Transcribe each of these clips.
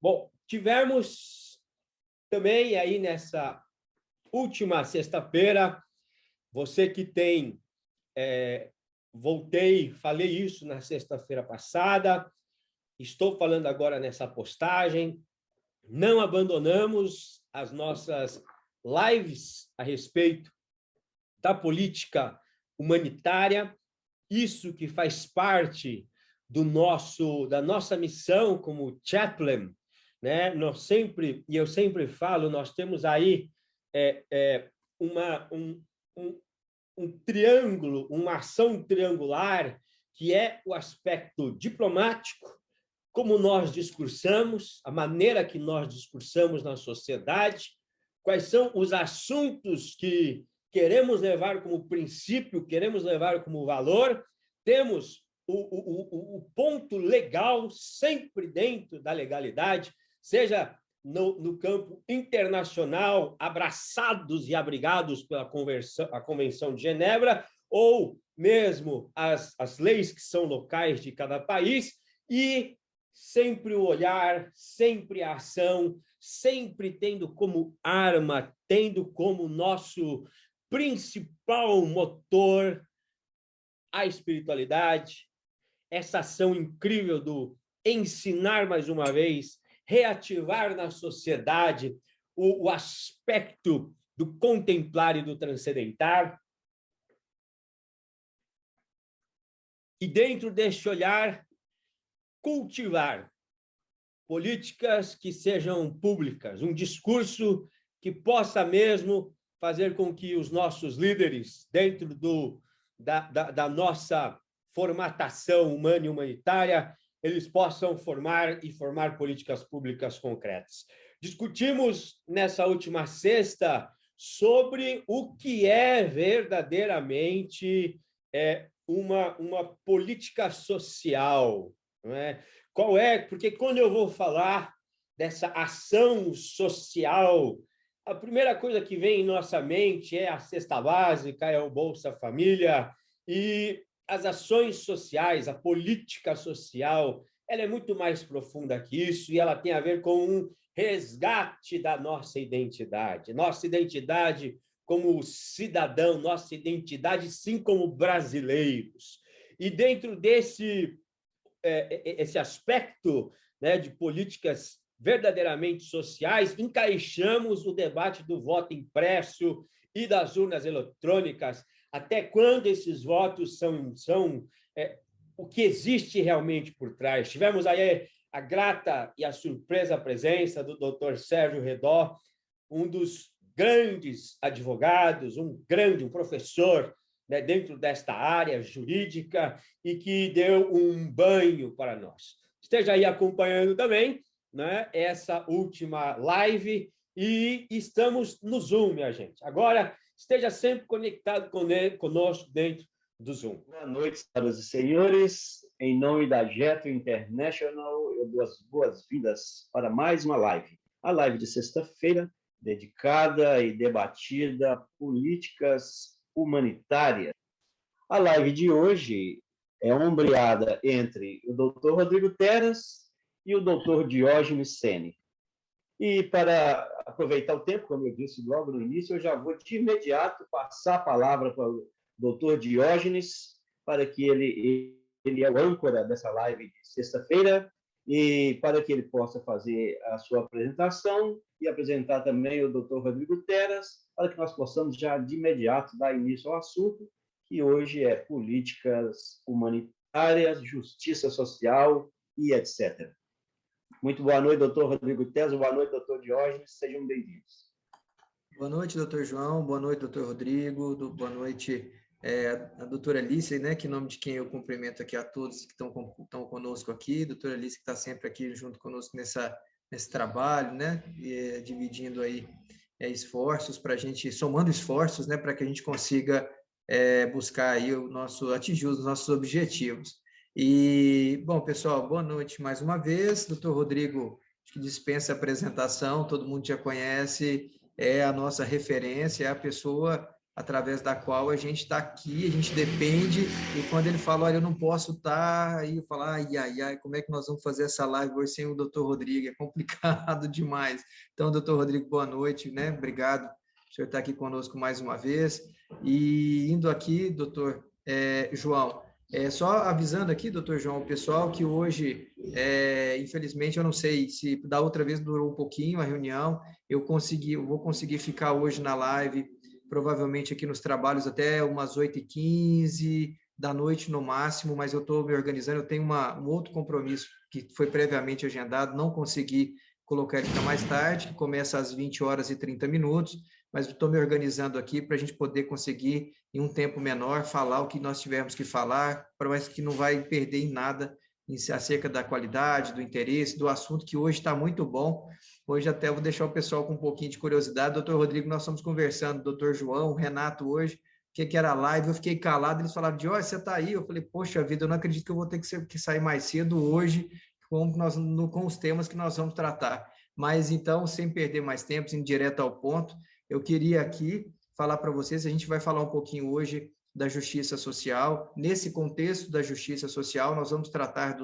Bom, tivemos também aí nessa última sexta-feira, você que tem, falei isso na sexta-feira passada, estou falando agora nessa postagem, não abandonamos as nossas lives a respeito da política humanitária, isso que faz parte da nossa missão como chaplain, né? Eu sempre falo, nós temos aí um triângulo, uma ação triangular, que é o aspecto diplomático, como nós discursamos, a maneira que nós discursamos na sociedade, quais são os assuntos que queremos levar como princípio, queremos levar como valor, temos o ponto legal sempre dentro da legalidade, seja no campo internacional, abraçados e abrigados pela Convenção de Genebra, ou mesmo as leis que são locais de cada país, e sempre o olhar, sempre a ação, sempre tendo como arma, tendo como nosso principal motor a espiritualidade, essa ação incrível do ensinar mais uma vez, reativar na sociedade o aspecto do contemplar e do transcendentar. E dentro deste olhar, cultivar políticas que sejam públicas, um discurso que possa mesmo fazer com que os nossos líderes, dentro da nossa formatação humana e humanitária, eles possam formar políticas públicas concretas. Discutimos nessa última sexta sobre o que é verdadeiramente uma política social, não é? Qual é? Porque quando eu vou falar dessa ação social, a primeira coisa que vem em nossa mente é a cesta básica, é o Bolsa Família, e as ações sociais, a política social, ela é muito mais profunda que isso, e ela tem a ver com um resgate da nossa identidade como cidadão, nossa identidade, sim, como brasileiros. E dentro desse esse aspecto, né, de políticas verdadeiramente sociais, encaixamos o debate do voto impresso e das urnas eletrônicas, até quando esses votos são o que existe realmente por trás. Tivemos aí a grata e a surpresa presença do Dr. Sérgio Redó, um dos grandes advogados, um professor, né, dentro desta área jurídica, e que deu um banho para nós. Esteja aí acompanhando também, né, essa última live, e estamos no Zoom, minha gente. Agora, esteja sempre conectado conosco dentro do Zoom. Boa noite, senhoras e senhores. Em nome da Jeto International, eu dou as boas-vindas para mais uma live. A live de sexta-feira, dedicada e debatida a políticas humanitárias. A live de hoje é ombreada entre o Dr. Rodrigo Teras e o Dr. Diógenes Ceni. E para aproveitar o tempo, como eu disse logo no início, eu já vou de imediato passar a palavra para o Dr. Diógenes, para que ele é o âncora dessa live de sexta-feira, e para que ele possa fazer a sua apresentação e apresentar também o Dr. Rodrigo Teras, para que nós possamos já de imediato dar início ao assunto, que hoje é políticas humanitárias, justiça social e etc. Muito boa noite, doutor Rodrigo Teras, boa noite, doutor Diógenes, sejam bem-vindos. Boa noite, doutor João, boa noite, doutor Rodrigo, boa noite a doutora Alice, né, que em nome de quem eu cumprimento aqui a todos que estão conosco aqui, doutora Alice que está sempre aqui junto conosco nesse trabalho, né, dividindo aí esforços para a gente, somando esforços, né, para que a gente consiga buscar aí atingir os nossos objetivos. E, bom, pessoal, boa noite mais uma vez, doutor Rodrigo, acho que dispensa a apresentação, todo mundo já conhece, é a nossa referência, é a pessoa através da qual a gente está aqui, a gente depende, e quando ele fala, olha, eu não posso estar, aí eu falo, ai, ai, ai, como é que nós vamos fazer essa live hoje sem o doutor Rodrigo? É complicado demais. Então, doutor Rodrigo, boa noite, né? Obrigado por senhor estar aqui conosco mais uma vez. E indo aqui, doutor João, só avisando aqui, doutor João, o pessoal, que hoje, infelizmente, eu não sei se da outra vez durou um pouquinho a reunião, eu vou conseguir ficar hoje na live, provavelmente aqui nos trabalhos até umas 8h15 da noite no máximo, mas eu estou me organizando, eu tenho um outro compromisso que foi previamente agendado, não consegui colocar ele para mais tarde, que começa às 20h30, mas estou me organizando aqui para a gente poder conseguir, em um tempo menor, falar o que nós tivermos que falar, mas que não vai perder em nada acerca da qualidade, do interesse, do assunto, que hoje está muito bom. Hoje até vou deixar o pessoal com um pouquinho de curiosidade. Doutor Rodrigo, nós estamos conversando, doutor João, o Renato hoje, o que era a live, eu fiquei calado, eles falaram, Joy, você está aí? Eu falei, poxa vida, eu não acredito que eu vou ter que sair mais cedo hoje com os temas que nós vamos tratar. Mas então, sem perder mais tempo, indo direto ao ponto, eu queria aqui falar para vocês, a gente vai falar um pouquinho hoje da justiça social. Nesse contexto da justiça social, nós vamos tratar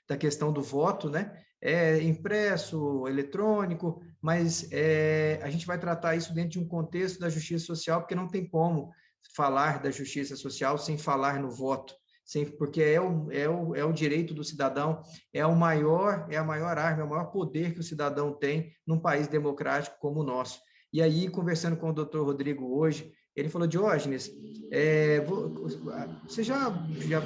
da questão do voto, né? Impresso, eletrônico, mas a gente vai tratar isso dentro de um contexto da justiça social, porque não tem como falar da justiça social sem falar no voto, porque é o direito do cidadão, é a maior arma, é o maior poder que o cidadão tem num país democrático como o nosso. E aí, conversando com o doutor Rodrigo hoje, ele falou, Diógenes, você já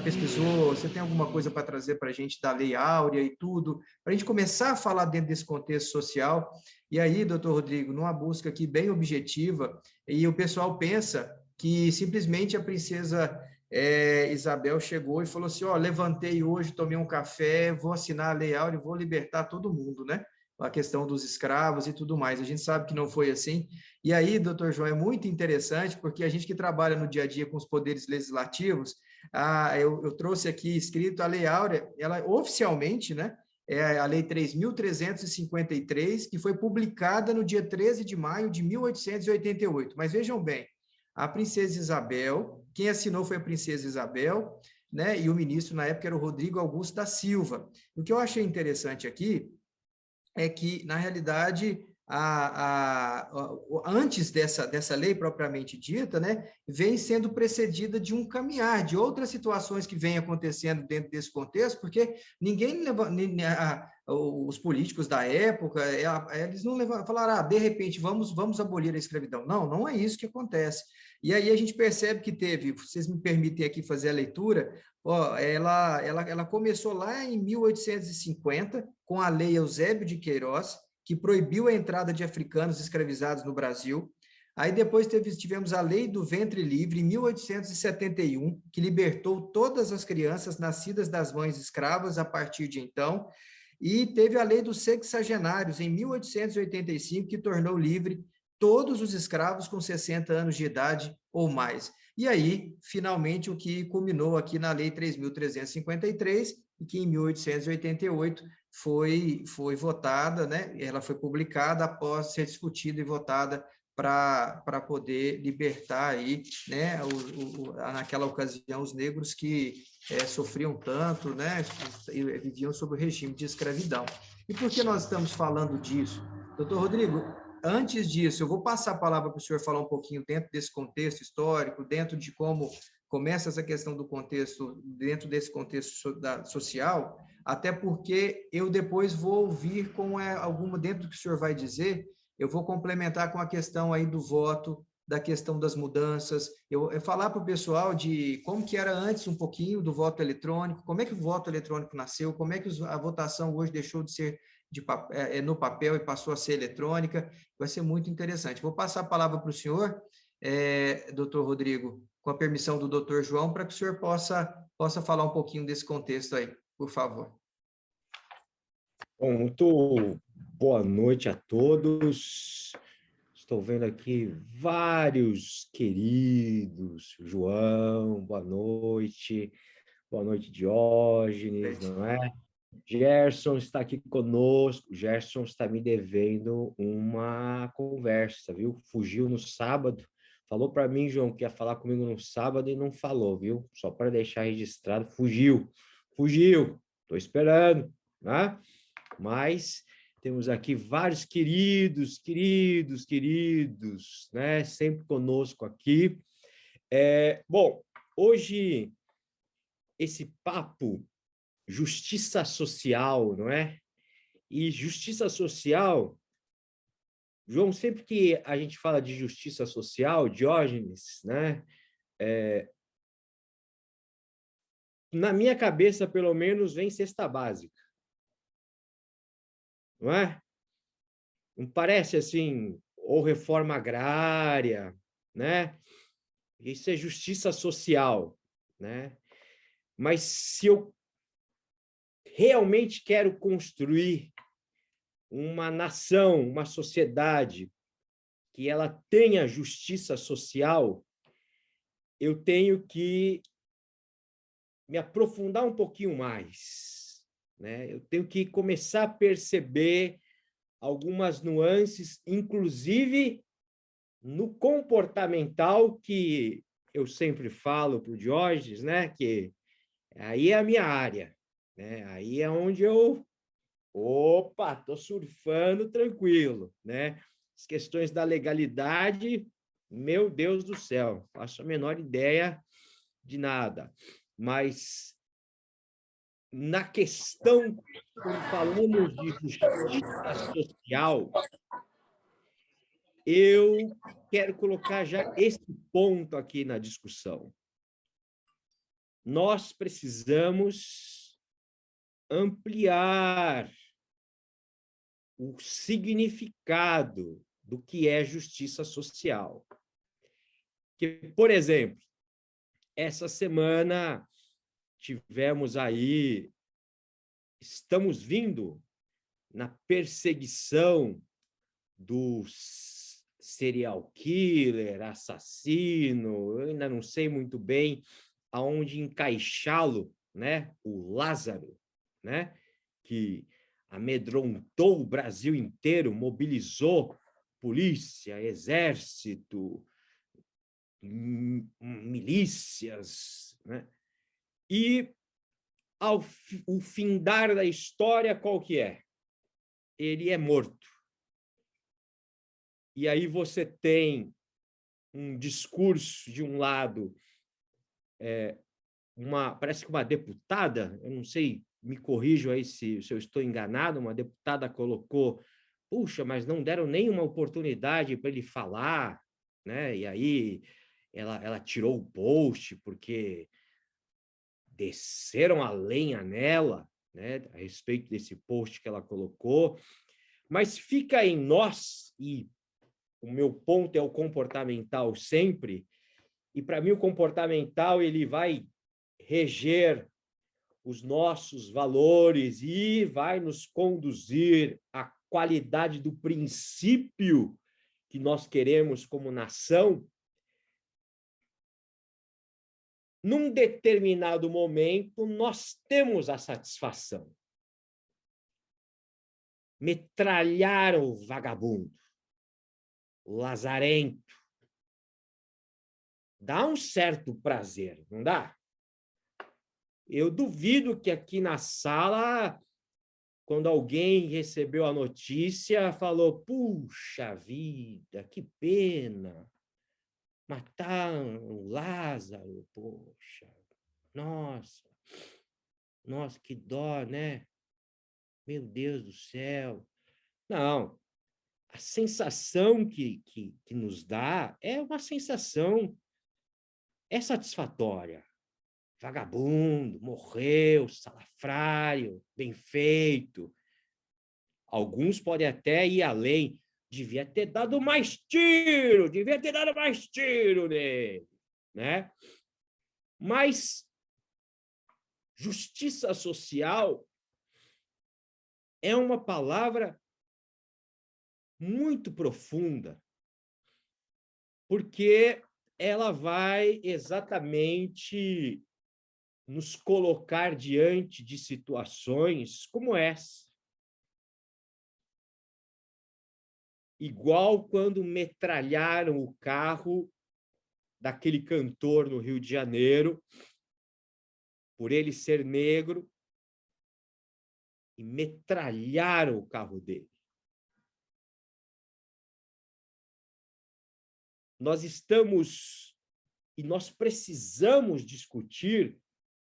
pesquisou, você tem alguma coisa para trazer para a gente da Lei Áurea e tudo, para a gente começar a falar dentro desse contexto social? E aí, doutor Rodrigo, numa busca aqui bem objetiva, e o pessoal pensa que simplesmente a princesa Isabel chegou e falou assim, levantei hoje, tomei um café, vou assinar a Lei Áurea e vou libertar todo mundo, né? A questão dos escravos e tudo mais. A gente sabe que não foi assim. E aí, doutor João, é muito interessante, porque a gente que trabalha no dia a dia com os poderes legislativos, eu trouxe aqui escrito a Lei Áurea, ela oficialmente, né, é a Lei 3.353, que foi publicada no dia 13 de maio de 1888. Mas vejam bem, a princesa Isabel, quem assinou foi a princesa Isabel, né, e o ministro na época era o Rodrigo Augusto da Silva. O que eu achei interessante aqui é que, na realidade, antes dessa lei propriamente dita, né, vem sendo precedida de um caminhar, de outras situações que vêm acontecendo dentro desse contexto, porque os políticos da época, eles não falaram, de repente, vamos abolir a escravidão. Não, não é isso que acontece. E aí a gente percebe que teve, vocês me permitem aqui fazer a leitura, ela começou lá em 1850, com a Lei Eusébio de Queiroz, que proibiu a entrada de africanos escravizados no Brasil. Aí depois tivemos a Lei do Ventre Livre, em 1871, que libertou todas as crianças nascidas das mães escravas a partir de então. E teve a Lei dos Sexagenários, em 1885, que tornou livre todos os escravos com 60 anos de idade ou mais. E aí, finalmente, o que culminou aqui na Lei 3.353, e que em 1888 foi votada, né? Ela foi publicada após ser discutida e votada para poder libertar aí, né, naquela ocasião, os negros que sofriam tanto, né, e viviam sob o regime de escravidão. E por que nós estamos falando disso? Doutor Rodrigo, antes disso, eu vou passar a palavra para o senhor falar um pouquinho dentro desse contexto histórico, dentro de como começa essa questão do contexto, dentro desse contexto social, até porque eu depois vou ouvir com alguma, dentro do que o senhor vai dizer, eu vou complementar com a questão aí do voto, da questão das mudanças, eu falar para o pessoal de como que era antes um pouquinho do voto eletrônico, como é que o voto eletrônico nasceu, como é que a votação hoje deixou de ser no papel e passou a ser eletrônica, vai ser muito interessante. Vou passar a palavra para o senhor, doutor Rodrigo, com a permissão do doutor João, para que o senhor possa falar um pouquinho desse contexto aí, por favor. Bom, muito boa noite a todos. Estou vendo aqui vários queridos. João, boa noite. Boa noite, Diógenes, não é? Gerson está aqui conosco. Gerson está me devendo uma conversa, viu? Fugiu no sábado, Falou para mim, João, que ia falar comigo no sábado e não falou, viu? Só para deixar registrado, fugiu. Estou esperando, né? Mas temos aqui vários queridos, né? Sempre conosco aqui. Bom, hoje esse papo justiça social, não é? E justiça social, João, sempre que a gente fala de justiça social, Diógenes, né? Na minha cabeça, pelo menos, vem cesta básica, não é? Não parece assim, ou reforma agrária, né? Isso é justiça social, né? Mas se eu realmente quero construir uma nação, uma sociedade que ela tenha justiça social, eu tenho que me aprofundar um pouquinho mais, né? Eu tenho que começar a perceber algumas nuances, inclusive no comportamental, que eu sempre falo para o Diógenes, né? Que aí é a minha área, né? Aí é onde eu, estou surfando tranquilo, né? As questões da legalidade, meu Deus do céu, faço a menor ideia de nada, mas na questão, quando falamos de justiça social, eu quero colocar já esse ponto aqui na discussão. Nós precisamos ampliar o significado do que é justiça social. Que, por exemplo, essa semana tivemos aí, estamos vindo na perseguição do serial killer, assassino, eu ainda não sei muito bem aonde encaixá-lo, né? O Lázaro, né? Que amedrontou o Brasil inteiro, mobilizou polícia, exército, milícias, né? E o findar da história, qual que é? Ele é morto. E aí você tem um discurso, de um lado, parece que uma deputada, eu não sei, me corrijo aí se eu estou enganado, uma deputada colocou, puxa, mas não deram nenhuma oportunidade para ele falar, né? E aí ela tirou o post porque desceram a lenha nela, né? A respeito desse post que ela colocou, mas fica em nós, e o meu ponto é o comportamental sempre, e para mim o comportamental ele vai reger os nossos valores e vai nos conduzir à qualidade do princípio que nós queremos como nação. Num determinado momento, nós temos a satisfação. Metralhar o vagabundo, o lazarento, dá um certo prazer, não dá? Eu duvido que aqui na sala, quando alguém recebeu a notícia, falou, puxa vida, que pena, mataram o Lázaro, poxa, nossa, que dó, né? Meu Deus do céu. Não, a sensação que nos dá é uma sensação, é satisfatória. Vagabundo, morreu, salafrário, bem feito. Alguns podem até ir além, devia ter dado mais tiro nele, né? Mas justiça social é uma palavra muito profunda, porque ela vai exatamente nos colocar diante de situações como essa. Igual quando metralharam o carro daquele cantor no Rio de Janeiro, por ele ser negro, e metralharam o carro dele. Nós estamos e nós precisamos discutir,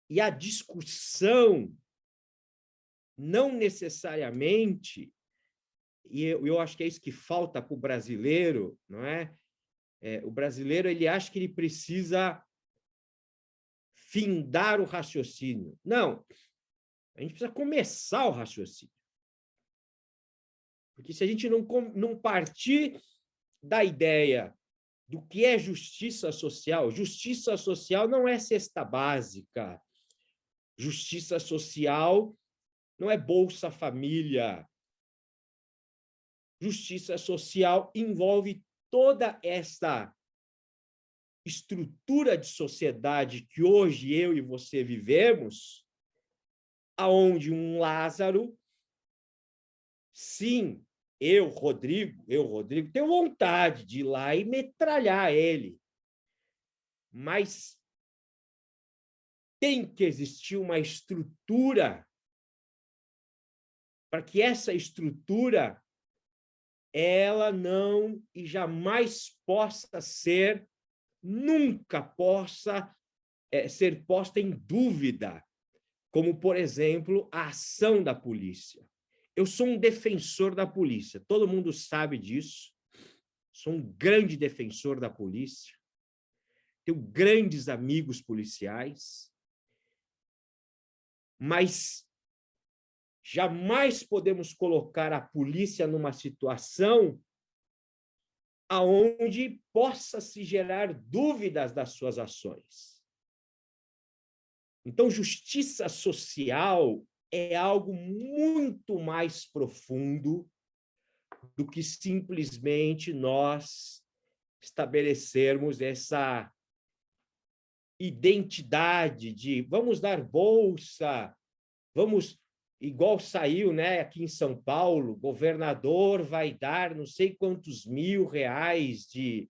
e a discussão não necessariamente, e eu acho que é isso que falta para o brasileiro, não é? O brasileiro, ele acha que ele precisa findar o raciocínio. Não, a gente precisa começar o raciocínio. Porque se a gente não partir da ideia do que é justiça social não é cesta básica, justiça social não é Bolsa Família, justiça social envolve toda essa estrutura de sociedade que hoje eu e você vivemos, aonde um Lázaro, sim, eu, Rodrigo, tenho vontade de ir lá e metralhar ele, mas tem que existir uma estrutura para que essa estrutura ela não e jamais possa ser, nunca possa ser posta em dúvida, como, por exemplo, a ação da polícia. Eu sou um defensor da polícia, todo mundo sabe disso, sou um grande defensor da polícia, tenho grandes amigos policiais, mas jamais podemos colocar a polícia numa situação aonde possa se gerar dúvidas das suas ações. Então, justiça social é algo muito mais profundo do que simplesmente nós estabelecermos essa identidade de vamos dar bolsa, vamos, igual saiu, né, aqui em São Paulo, governador vai dar não sei quantos R$1.000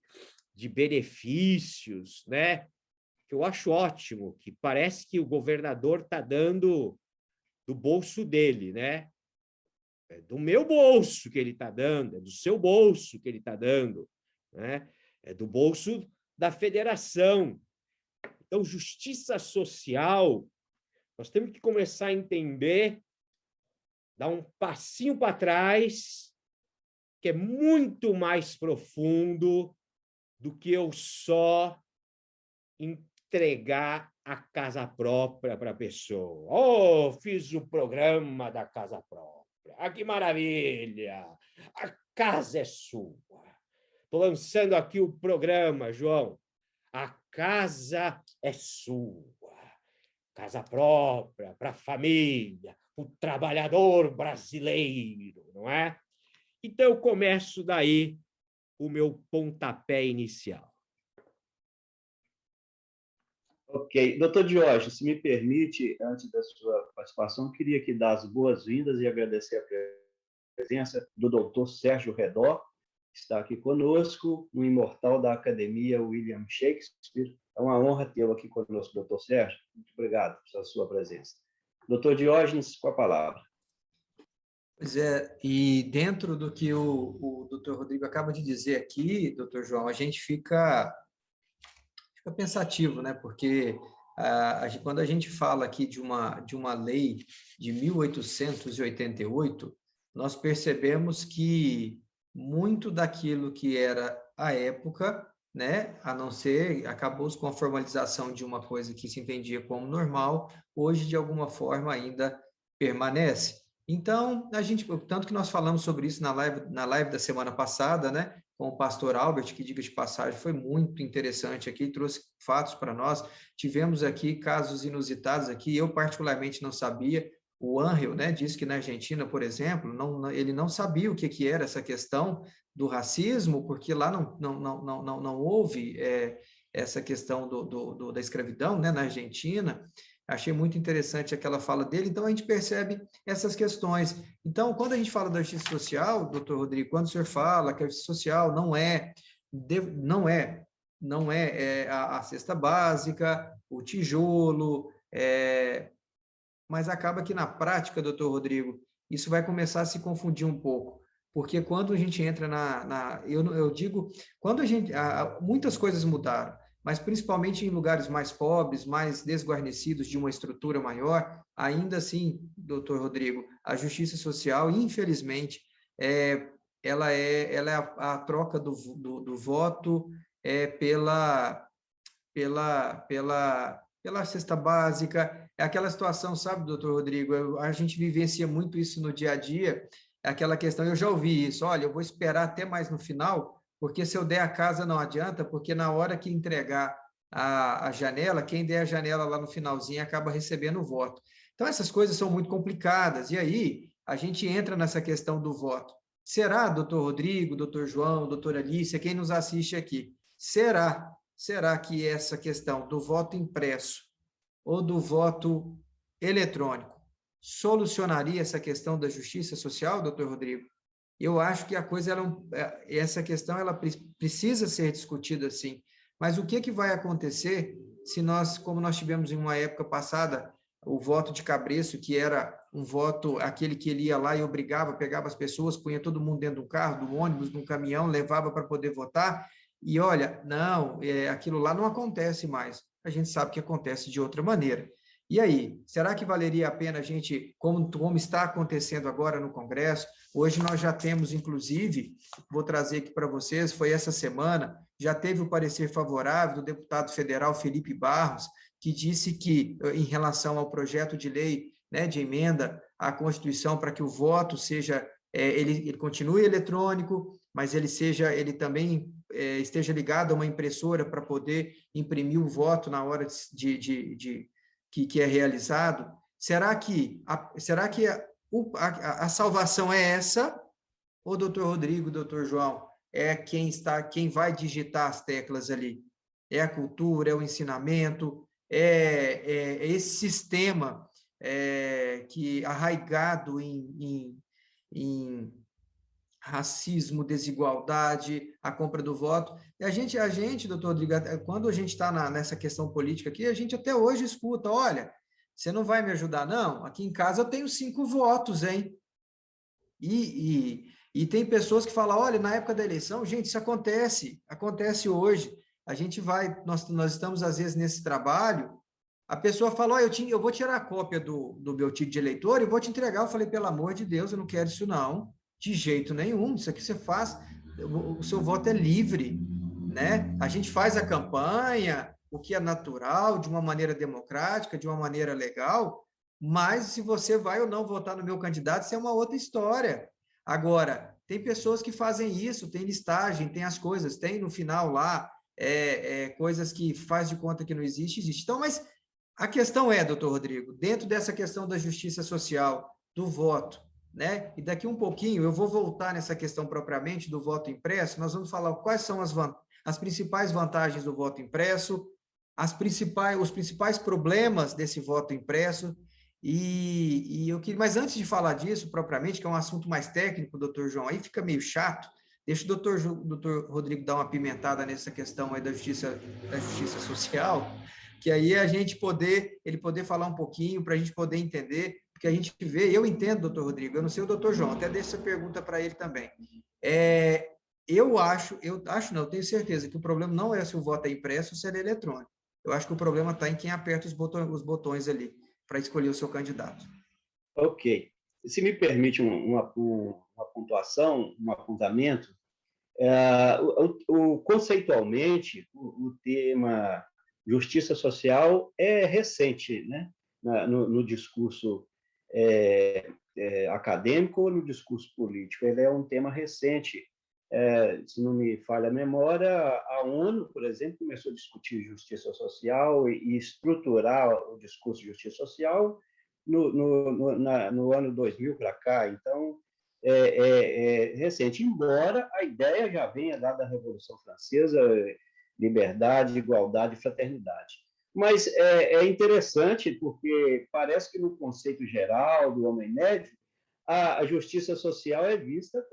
de benefícios, né? Que eu acho ótimo, que parece que o governador está dando do bolso dele, né? É do meu bolso que ele está dando, é do seu bolso que ele está dando, né? É do bolso da federação. Então, justiça social, nós temos que começar a entender, dar um passinho para trás, que é muito mais profundo do que eu só entregar a casa própria para a pessoa. Oh, fiz o programa da casa própria. Ah, que maravilha! A casa é sua. Estou lançando aqui o programa, João. A casa é sua. Casa própria, para a família, para o trabalhador brasileiro, não é? Então, eu começo daí o meu pontapé inicial. Ok. Doutor Diógenes, se me permite, antes da sua participação, eu queria aqui dar as boas-vindas e agradecer a presença do doutor Sérgio Redó, que está aqui conosco, um imortal da Academia William Shakespeare. É uma honra tê-lo aqui conosco, doutor Sérgio. Muito obrigado pela sua presença. Doutor Diógenes, com a palavra. Pois é, e dentro do que o doutor Rodrigo acaba de dizer aqui, doutor João, a gente fica pensativo, né? Porque quando a gente fala aqui de uma lei de 1888, nós percebemos que muito daquilo que era a época, né, a não ser, acabou com a formalização de uma coisa que se entendia como normal, hoje, de alguma forma, ainda permanece. Então, tanto que nós falamos sobre isso na live da semana passada, né, com o pastor Albert, que, diga de passagem, foi muito interessante aqui, trouxe fatos para nós. Tivemos aqui casos inusitados aqui, eu particularmente não sabia. O Ángel, né, disse que na Argentina, por exemplo, ele não sabia o que era essa questão do racismo, porque lá não houve essa questão da escravidão, né, na Argentina. Achei muito interessante aquela fala dele. Então, a gente percebe essas questões. Então, quando a gente fala da justiça social, doutor Rodrigo, quando o senhor fala que a justiça social não é não é, a cesta básica, o tijolo, mas acaba que na prática, doutor Rodrigo, isso vai começar a se confundir um pouco, porque quando a gente entra eu digo, quando a gente, muitas coisas mudaram, mas principalmente em lugares mais pobres, mais desguarnecidos de uma estrutura maior, ainda assim, doutor Rodrigo, a justiça social, infelizmente, ela é a troca do voto pela cesta básica, é aquela situação, sabe, doutor Rodrigo, a gente vivencia muito isso no dia a dia, é aquela questão, eu já ouvi isso, olha, eu vou esperar até mais no final, porque se eu der a casa não adianta, porque na hora que entregar a janela, quem der a janela lá no finalzinho acaba recebendo o voto. Então, essas coisas são muito complicadas, e aí a gente entra nessa questão do voto. Será, doutor Rodrigo, doutor João, doutora Alicia, quem nos assiste aqui, será que essa questão do voto impresso ou do voto eletrônico solucionaria essa questão da justiça social, doutor Rodrigo? Eu acho que a coisa, essa questão, ela precisa ser discutida sim. Mas o que vai acontecer se nós, como nós tivemos em uma época passada, o voto de cabresto, que era um voto, aquele que ele ia lá e obrigava, pegava as pessoas, punha todo mundo dentro do carro, do ônibus, do caminhão, levava para poder votar, e olha, não, aquilo lá não acontece mais. A gente sabe que acontece de outra maneira. E aí, será que valeria a pena a gente, como está acontecendo agora no Congresso, hoje nós já temos, inclusive, vou trazer aqui para vocês, foi essa semana, já teve o parecer favorável do deputado federal Felipe Barros, que disse que, em relação ao projeto de lei, né, de emenda à Constituição, para que o voto seja, ele continue eletrônico, mas ele também esteja ligado a uma impressora para poder imprimir o voto na hora que é realizado. Será que a salvação é essa? Ou doutor Rodrigo, doutor João, é quem vai digitar as teclas ali? É a cultura, é o ensinamento, é esse sistema que arraigado em racismo, desigualdade, a compra do voto. E a gente, doutor Rodrigo, quando a gente está nessa questão política aqui, a gente até hoje escuta, olha, você não vai me ajudar, não? Aqui em casa eu tenho 5 votos, hein? E tem pessoas que falam, olha, na época da eleição, gente, isso acontece hoje. A gente nós estamos, às vezes, nesse trabalho, a pessoa fala, olha, eu vou tirar a cópia do meu título de eleitor e vou te entregar. Eu falei, pelo amor de Deus, eu não quero isso não, de jeito nenhum. Isso aqui você faz, o seu voto é livre, né? A gente faz a campanha, o que é natural, de uma maneira democrática, de uma maneira legal, mas se você vai ou não votar no meu candidato, isso é uma outra história. Agora, tem pessoas que fazem isso, tem listagem, tem as coisas, tem no final lá coisas que faz de conta que não existe. Então, mas a questão é, doutor Rodrigo, dentro dessa questão da justiça social, do voto, né? E daqui um pouquinho eu vou voltar nessa questão propriamente do voto impresso, nós vamos falar quais são as principais vantagens do voto impresso, os principais problemas desse voto impresso. Mas antes de falar disso propriamente, que é um assunto mais técnico, doutor João, aí fica meio chato, deixa o doutor Rodrigo dar uma pimentada nessa questão aí da justiça social, que aí ele poder falar um pouquinho, para a gente poder entender, porque a gente vê, eu entendo, doutor Rodrigo, eu não sei o doutor João, até deixo essa pergunta para ele também. Eu tenho certeza que o problema não é se o voto é impresso ou se ele é eletrônico. Eu acho que o problema está em quem aperta os botões ali para escolher o seu candidato. Ok. Se me permite uma pontuação, um apontamento, conceitualmente, o tema justiça social é recente, né? No discurso acadêmico ou no discurso político. Ele é um tema recente. Se não me falha a memória, a ONU, por exemplo, começou a discutir justiça social e estruturar o discurso de justiça social no ano 2000 para cá. Então, é recente, embora a ideia já venha dada da Revolução Francesa, liberdade, igualdade e fraternidade. Mas é interessante porque parece que no conceito geral do homem médio, a justiça social é vista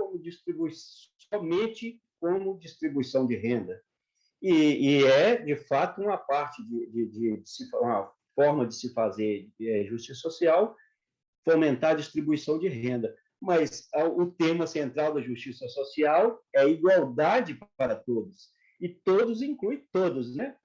somente como distribuição de renda. E é, de fato, uma parte uma forma de se fazer justiça social, fomentar a distribuição de renda. Mas o tema central da justiça social é a igualdade para todos. E todos inclui todos, né?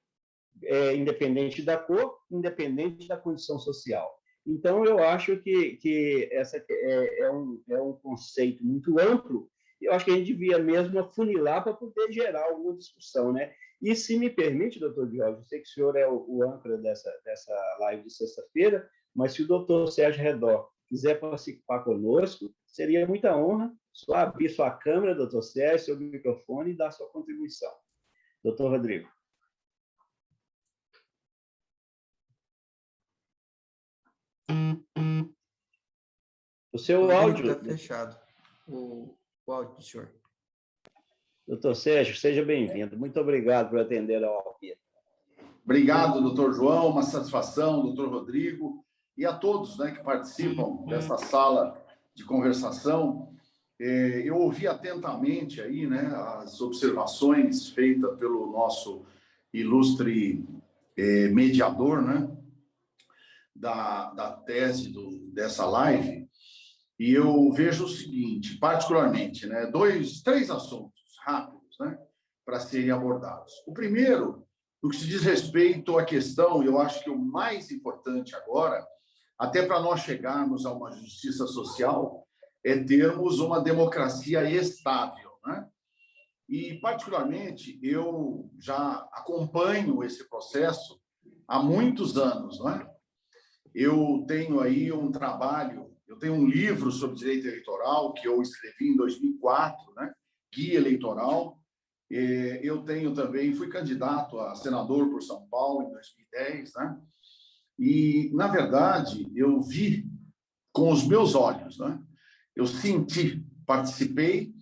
Independente da cor, independente da condição social. Então, eu acho que essa é um conceito muito amplo, e eu acho que a gente devia mesmo afunilar para poder gerar alguma discussão, né? E, se me permite, doutor Jorge, eu sei que o senhor é o âncora dessa live de sexta-feira, mas se o doutor Sérgio Redó quiser participar conosco, seria muita honra só abrir sua câmera, doutor Sérgio, seu microfone e dar sua contribuição. Doutor Rodrigo. O seu áudio... Está fechado, o áudio do senhor. Doutor Sérgio, seja bem-vindo. Muito obrigado por atender ao apelo. Obrigado, doutor João, uma satisfação, doutor Rodrigo, e a todos, né, que participam dessa sala de conversação. Eu ouvi atentamente aí, né, as observações feitas pelo nosso ilustre mediador, né, da tese dessa live, e eu vejo o seguinte, particularmente, né, três assuntos rápidos, né, para serem abordados. O primeiro, no que se diz respeito à questão, eu acho que o mais importante agora, até para nós chegarmos a uma justiça social, é termos uma democracia estável, né? E, particularmente, eu já acompanho esse processo há muitos anos, não é? Eu tenho aí um trabalho, eu tenho um livro sobre direito eleitoral que eu escrevi em 2004, né? Guia Eleitoral. Eu tenho também, fui candidato a senador por São Paulo em 2010, né? E, na verdade, eu vi com os meus olhos, né? Eu senti, participei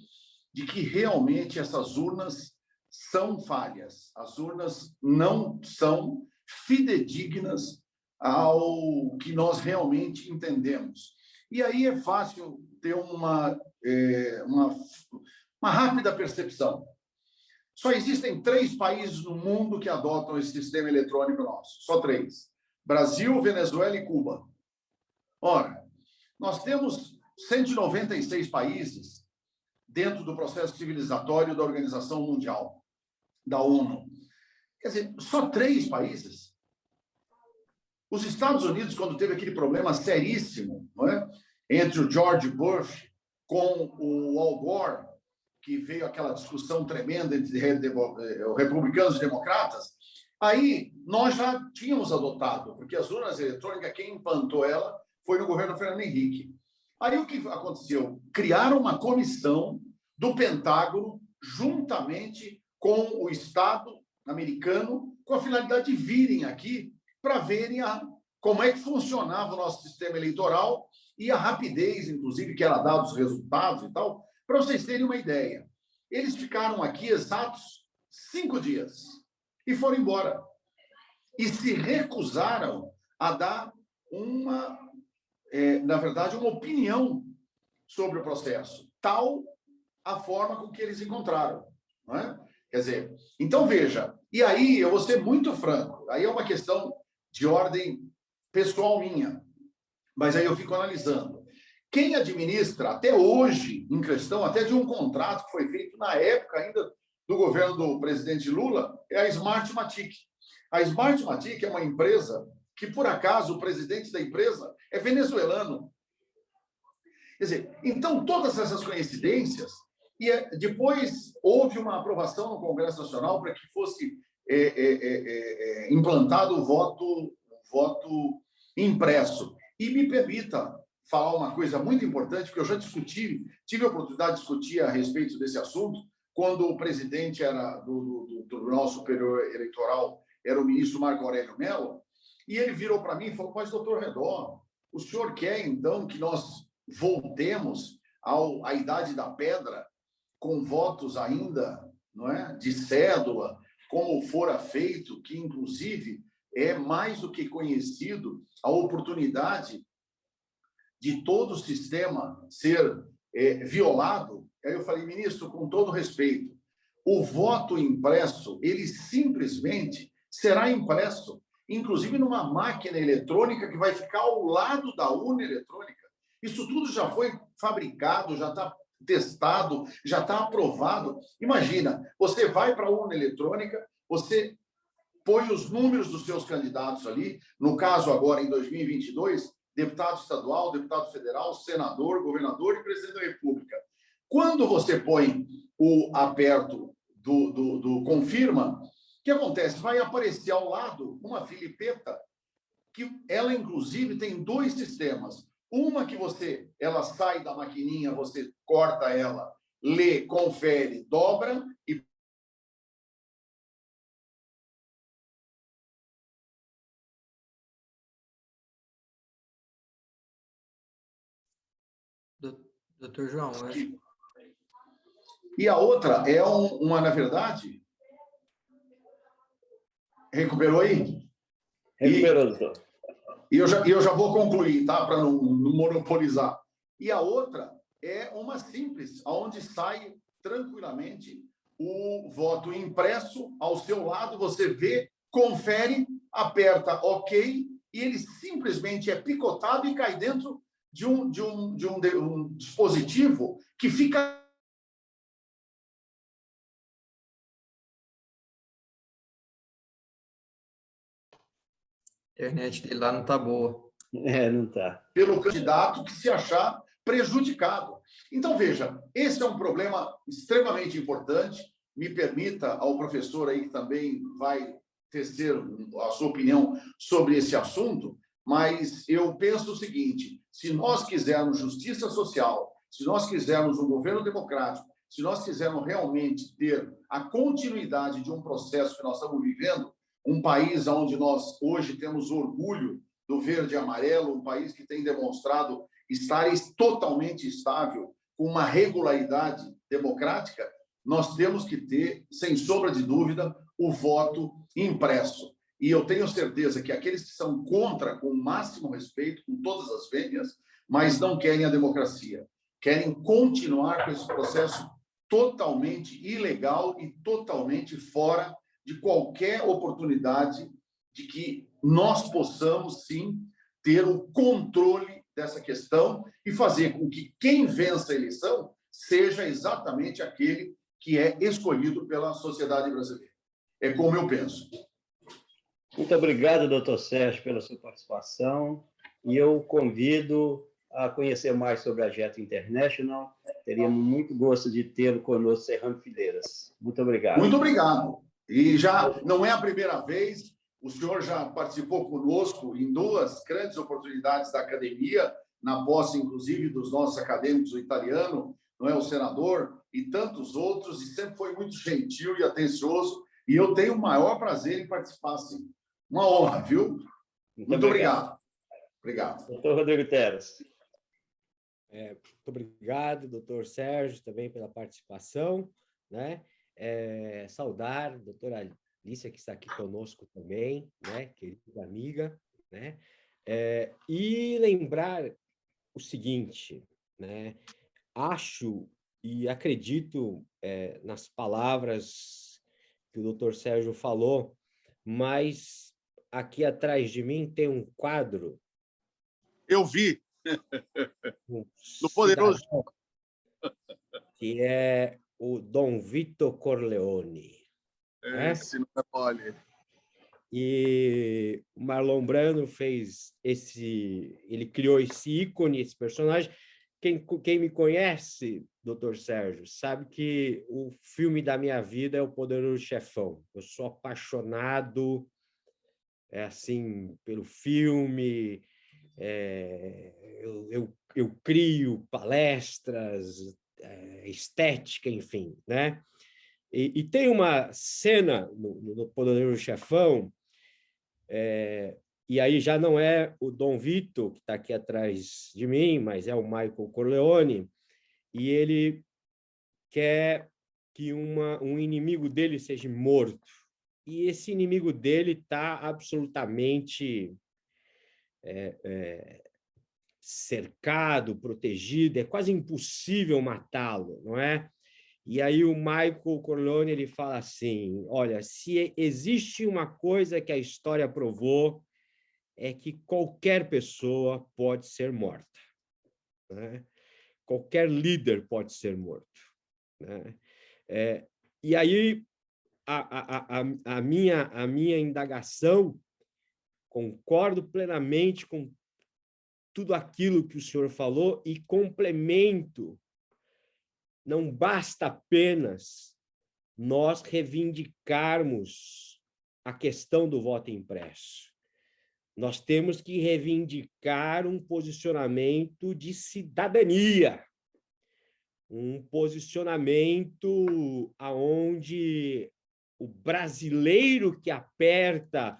de que realmente essas urnas são falhas. As urnas não são fidedignas ao que nós realmente entendemos. E aí é fácil ter uma rápida percepção. Só existem 3 países no mundo que adotam esse sistema eletrônico nosso. Só 3. Brasil, Venezuela e Cuba. Ora, nós temos 196 países dentro do processo civilizatório da Organização Mundial, da ONU. Quer dizer, só 3 países. Os Estados Unidos, quando teve aquele problema seríssimo, não é? Entre o George Bush com o Al Gore, que veio aquela discussão tremenda entre republicanos e democratas, aí nós já tínhamos adotado, porque as urnas eletrônicas, quem implantou ela foi no governo Fernando Henrique. Aí o que aconteceu? Criaram uma comissão do Pentágono, juntamente com o Estado americano, com a finalidade de virem aqui para verem como é que funcionava o nosso sistema eleitoral e a rapidez, inclusive, que era dado os resultados e tal. Para vocês terem uma ideia, eles ficaram aqui exatos 5 dias e foram embora. E se recusaram a dar na verdade, uma opinião sobre o processo, tal a forma com que eles encontraram. Não é? Quer dizer, então veja, e aí eu vou ser muito franco, aí é uma questão de ordem pessoal minha, mas aí eu fico analisando. Quem administra até hoje, em questão até de um contrato que foi feito na época ainda do governo do presidente Lula, é a Smartmatic. A Smartmatic é uma empresa que, por acaso, o presidente da empresa é venezuelano. Quer dizer, então, todas essas coincidências, e depois houve uma aprovação no Congresso Nacional para que fosse implantado o voto impresso. E me permita falar uma coisa muito importante, porque eu já tive a oportunidade de discutir a respeito desse assunto, quando o presidente era do Tribunal Superior Eleitoral, era o ministro Marco Aurélio Mello, e ele virou para mim e falou: mas, doutor Redó, o senhor quer, então, que nós voltemos à idade da pedra, com votos ainda, não é, de cédula, como fora feito, que, inclusive, é mais do que conhecido a oportunidade de todo o sistema ser violado? Aí eu falei: ministro, com todo respeito, o voto impresso, ele simplesmente será impresso, inclusive numa máquina eletrônica que vai ficar ao lado da urna eletrônica. Isso tudo já foi fabricado, já está testado, já está aprovado. Imagina, você vai para a urna eletrônica, você põe os números dos seus candidatos ali, no caso agora, em 2022, deputado estadual, deputado federal, senador, governador e presidente da República. Quando você põe o aperto do confirma, o que acontece? Vai aparecer ao lado uma filipeta, que ela, inclusive, tem dois sistemas. Uma que ela sai da maquininha, você corta ela, lê, confere, dobra e Doutor João, e a outra é na verdade, recuperou aí? Recuperou, doutor. E eu já vou concluir, tá? Para não monopolizar. E a outra é uma simples, onde sai tranquilamente o voto impresso ao seu lado, você vê, confere, aperta OK, e ele simplesmente é picotado e cai dentro de um dispositivo que fica... A internet dele lá não está boa. Não está. Pelo candidato que se achar prejudicado. Então, veja, esse é um problema extremamente importante. Me permita ao professor aí, que também vai tecer a sua opinião sobre esse assunto, mas eu penso o seguinte: se nós quisermos justiça social, se nós quisermos um governo democrático, se nós quisermos realmente ter a continuidade de um processo que nós estamos vivendo, um país onde nós hoje temos orgulho do verde e amarelo, um país que tem demonstrado estar totalmente estável, com uma regularidade democrática, nós temos que ter, sem sombra de dúvida, o voto impresso. E eu tenho certeza que aqueles que são contra, com o máximo respeito, com todas as vênias, mas não querem a democracia, querem continuar com esse processo totalmente ilegal e totalmente fora de qualquer oportunidade de que nós possamos, sim, ter o controle dessa questão e fazer com que quem vença a eleição seja exatamente aquele que é escolhido pela sociedade brasileira. É como eu penso. Muito obrigado, doutor Sérgio, pela sua participação. E eu convido a conhecer mais sobre a Jet International. Teríamos muito gosto de tê-lo conosco, Serrano Fileiras. Muito obrigado. Muito obrigado. E já não é a primeira vez, o senhor já participou conosco em duas grandes oportunidades da academia, na posse, inclusive, dos nossos acadêmicos, o italiano, não é, o senador, e tantos outros, e sempre foi muito gentil e atencioso, e eu tenho o maior prazer em participar, sim. Uma honra, viu? Muito obrigado. Obrigado. Doutor Rodrigo Teres. Muito obrigado, doutor Sérgio, também pela participação, né? Saudar a doutora Alicia, que está aqui conosco também, né? Querida amiga, né? E lembrar o seguinte, né? Acho e acredito nas palavras que o doutor Sérgio falou, mas aqui atrás de mim tem um quadro. Eu vi. No Poderoso. Que é o Dom Vito Corleone. Esse não é mole. E o Marlon Brando ele criou esse ícone, esse personagem. Quem me conhece, doutor Sérgio, sabe que o filme da minha vida é O Poderoso Chefão. Eu sou apaixonado assim, pelo filme, eu crio palestras, estética, enfim, né? E tem uma cena no Poderoso Chefão, e aí já não é o Dom Vito, que está aqui atrás de mim, mas é o Michael Corleone, e ele quer que um inimigo dele seja morto. E esse inimigo dele está absolutamente cercado, protegido, é quase impossível matá-lo, não é? E aí o Michael Corleone ele fala assim, olha, se existe uma coisa que a história provou, é que qualquer pessoa pode ser morta, né? Qualquer líder pode ser morto, né? E aí a minha indagação, concordo plenamente com tudo aquilo que o senhor falou e complemento. Não basta apenas nós reivindicarmos a questão do voto impresso. Nós temos que reivindicar um posicionamento de cidadania, um posicionamento aonde o brasileiro que aperta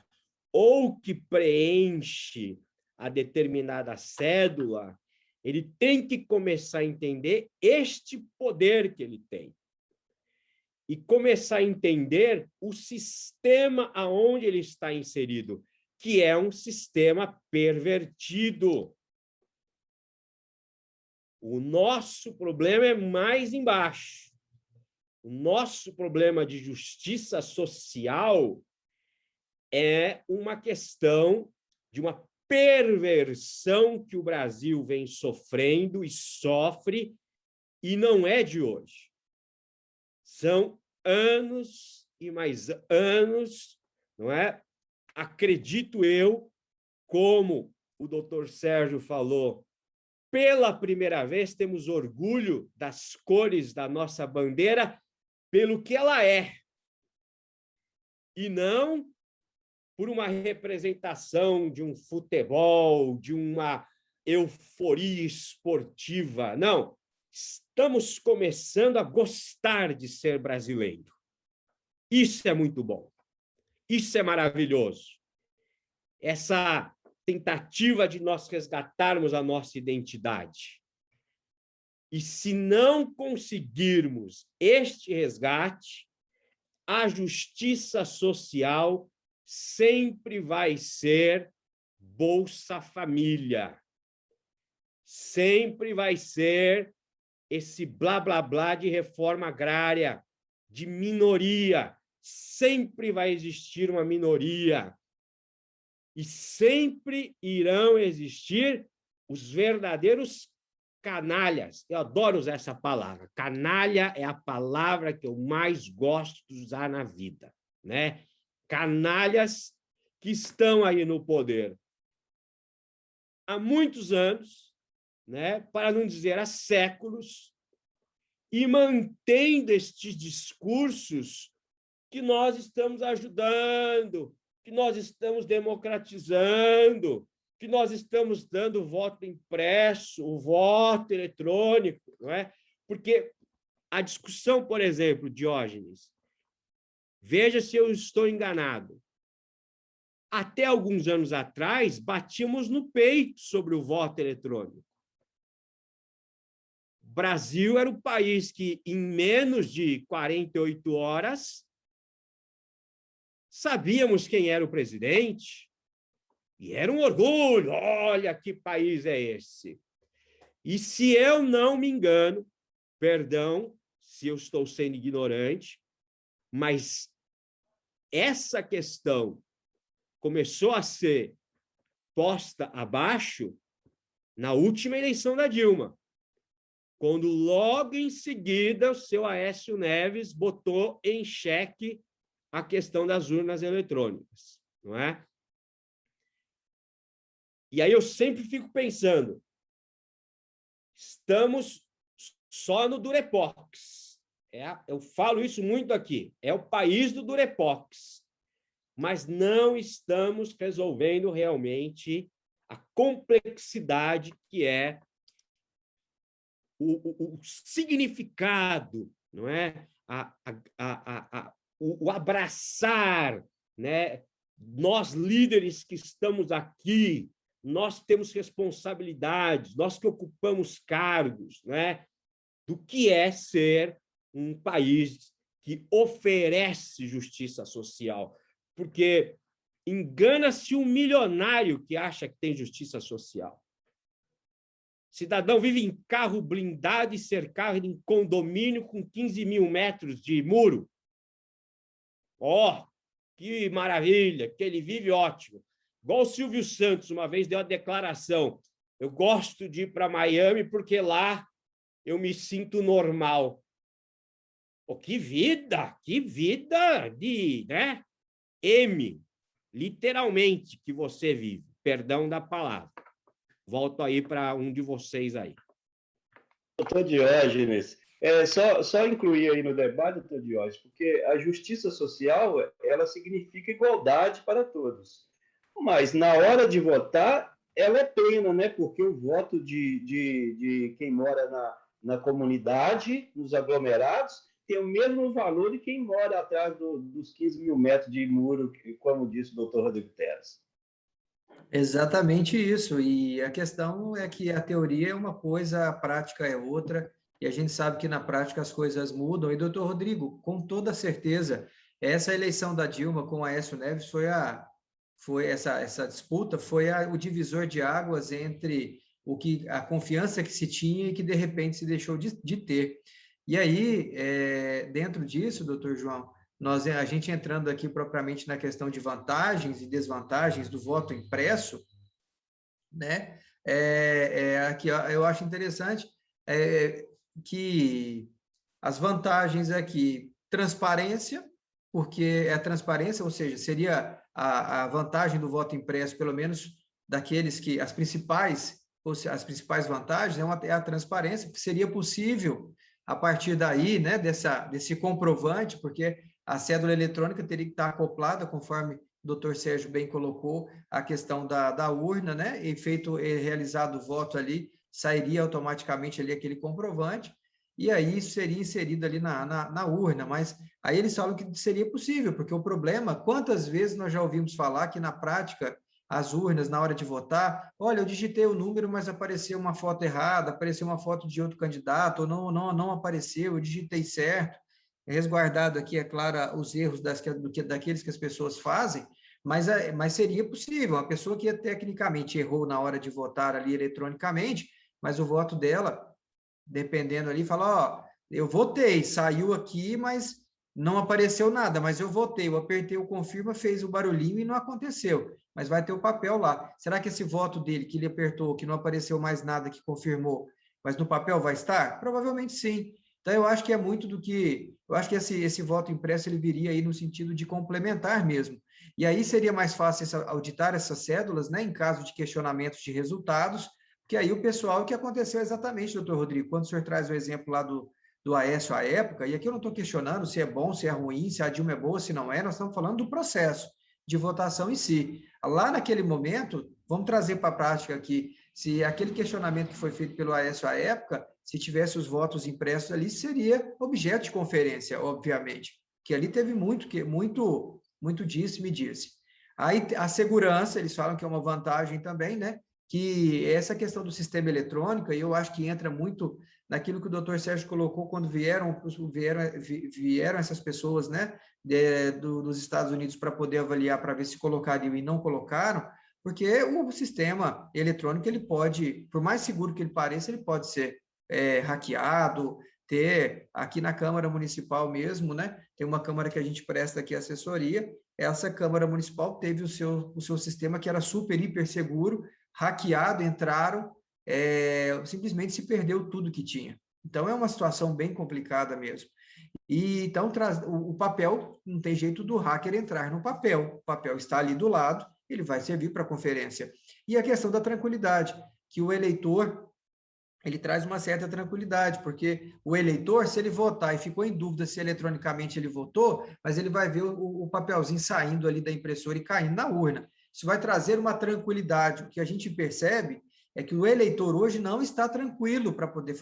ou que preenche a determinada cédula, ele tem que começar a entender este poder que ele tem. E começar a entender o sistema aonde ele está inserido, que é um sistema pervertido. O nosso problema é mais embaixo. O nosso problema de justiça social é uma questão de uma perversão que o Brasil vem sofrendo e sofre, e não é de hoje. São anos e mais anos, não é? Acredito eu, como o doutor Sérgio falou, pela primeira vez temos orgulho das cores da nossa bandeira pelo que ela é, e não por uma representação de um futebol, de uma euforia esportiva. Não, estamos começando a gostar de ser brasileiro. Isso é muito bom. Isso é maravilhoso. Essa tentativa de nós resgatarmos a nossa identidade. E se não conseguirmos este resgate, a justiça social sempre vai ser Bolsa Família. Sempre vai ser esse blá, blá, blá de reforma agrária, de minoria. Sempre vai existir uma minoria. E sempre irão existir os verdadeiros canalhas. Eu adoro usar essa palavra. Canalha é a palavra que eu mais gosto de usar na vida, né? Canalhas que estão aí no poder há muitos anos, né? Para não dizer há séculos, e mantendo estes discursos que nós estamos ajudando, que nós estamos democratizando, que nós estamos dando voto impresso, o voto eletrônico, não é? Porque a discussão, por exemplo, Diógenes, veja se eu estou enganado. Até alguns anos atrás, batíamos no peito sobre o voto eletrônico. O Brasil era o país que, em menos de 48 horas, sabíamos quem era o presidente, e era um orgulho. Olha que país é esse. E se eu não me engano, perdão se eu estou sendo ignorante, mas essa questão começou a ser posta abaixo na última eleição da Dilma, quando logo em seguida o seu Aécio Neves botou em xeque a questão das urnas eletrônicas, não é? E aí eu sempre fico pensando, estamos só no Durepox. Eu falo isso muito aqui, é o país do Durepox, mas não estamos resolvendo realmente a complexidade que é o significado, não é? O abraçar, né? Nós líderes que estamos aqui, nós temos responsabilidades, nós que ocupamos cargos, né? Do que é ser um país que oferece justiça social. Porque engana-se um milionário que acha que tem justiça social. Cidadão vive em carro blindado e cercado em condomínio com 15 mil metros de muro. Ó, que maravilha, que ele vive ótimo. Igual o Silvio Santos, uma vez deu a declaração: eu gosto de ir para Miami porque lá eu me sinto normal. Pô, que vida de, né? M, literalmente, que você vive. Perdão da palavra. Volto aí para um de vocês aí. Doutor Diógenes, só incluir aí no debate, doutor Diógenes, porque a justiça social, ela significa igualdade para todos. Mas, na hora de votar, ela é plena, né? Porque o voto de quem mora na comunidade, nos aglomerados, tem o mesmo valor de quem mora atrás dos 15 mil metros de muro, como disse o doutor Rodrigo Teres. Exatamente isso. E a questão é que a teoria é uma coisa, a prática é outra, e a gente sabe que na prática as coisas mudam. E, doutor Rodrigo, com toda certeza, essa eleição da Dilma com Aécio Neves foi essa disputa, o divisor de águas entre a confiança que se tinha e que de repente se deixou de ter. E aí, dentro disso, doutor João, a gente entrando aqui propriamente na questão de vantagens e desvantagens do voto impresso, né? Aqui eu acho interessante que as vantagens aqui, transparência, porque é a transparência, ou seja, seria a vantagem do voto impresso, pelo menos daqueles que as principais vantagens é a transparência, porque seria possível a partir daí, né, desse comprovante, porque a cédula eletrônica teria que estar acoplada, conforme o doutor Sérgio bem colocou, a questão da urna, né? E realizado o voto ali, sairia automaticamente ali aquele comprovante, e aí isso seria inserido ali na urna. Mas aí eles falam que seria possível, porque o problema, quantas vezes nós já ouvimos falar que na prática, as urnas, na hora de votar, olha, eu digitei o número, mas apareceu uma foto errada, apareceu uma foto de outro candidato, ou não apareceu, eu digitei certo. Resguardado aqui, é claro, os erros daqueles que as pessoas fazem, mas seria possível. Uma pessoa que tecnicamente errou na hora de votar ali eletronicamente, mas o voto dela, dependendo ali, fala, ó, eu votei, saiu aqui, mas não apareceu nada, mas eu votei, eu apertei o confirma, fez o barulhinho e não aconteceu, mas vai ter o papel lá. Será que esse voto dele, que ele apertou, que não apareceu mais nada, que confirmou, mas no papel vai estar? Provavelmente sim. Então, eu acho que é muito do que... Eu acho que esse voto impresso, ele viria aí no sentido de complementar mesmo. E aí seria mais fácil auditar essas cédulas, né, em caso de questionamentos de resultados, porque aí o pessoal, o que aconteceu exatamente, doutor Rodrigo, quando o senhor traz o exemplo lá do Aécio à época, e aqui eu não estou questionando se é bom, se é ruim, se a Dilma é boa, se não é, nós estamos falando do processo de votação em si. Lá naquele momento, vamos trazer para a prática aqui, se aquele questionamento que foi feito pelo Aécio à época, se tivesse os votos impressos ali, seria objeto de conferência, obviamente, que ali teve muito disse e me disse. Aí a segurança, eles falam que é uma vantagem também, né? Que essa questão do sistema eletrônico, e eu acho que entra muito naquilo que o doutor Sérgio colocou quando vieram essas pessoas, né, dos Estados Unidos para poder avaliar, para ver se colocariam e não colocaram, porque o sistema eletrônico, ele pode, por mais seguro que ele pareça, ele pode ser hackeado, aqui na Câmara Municipal mesmo, né, tem uma Câmara que a gente presta aqui assessoria, essa Câmara Municipal teve o seu sistema que era super, hiper seguro, hackeado, entraram, simplesmente se perdeu tudo que tinha. Então, é uma situação bem complicada mesmo. E então, o papel, não tem jeito do hacker entrar no papel. O papel está ali do lado, ele vai servir para a conferência. E a questão da tranquilidade, que o eleitor, ele traz uma certa tranquilidade, porque o eleitor, se ele votar e ficou em dúvida se eletronicamente ele votou, mas ele vai ver o papelzinho saindo ali da impressora e caindo na urna. Isso vai trazer uma tranquilidade. O que a gente percebe é que o eleitor hoje não está tranquilo para poder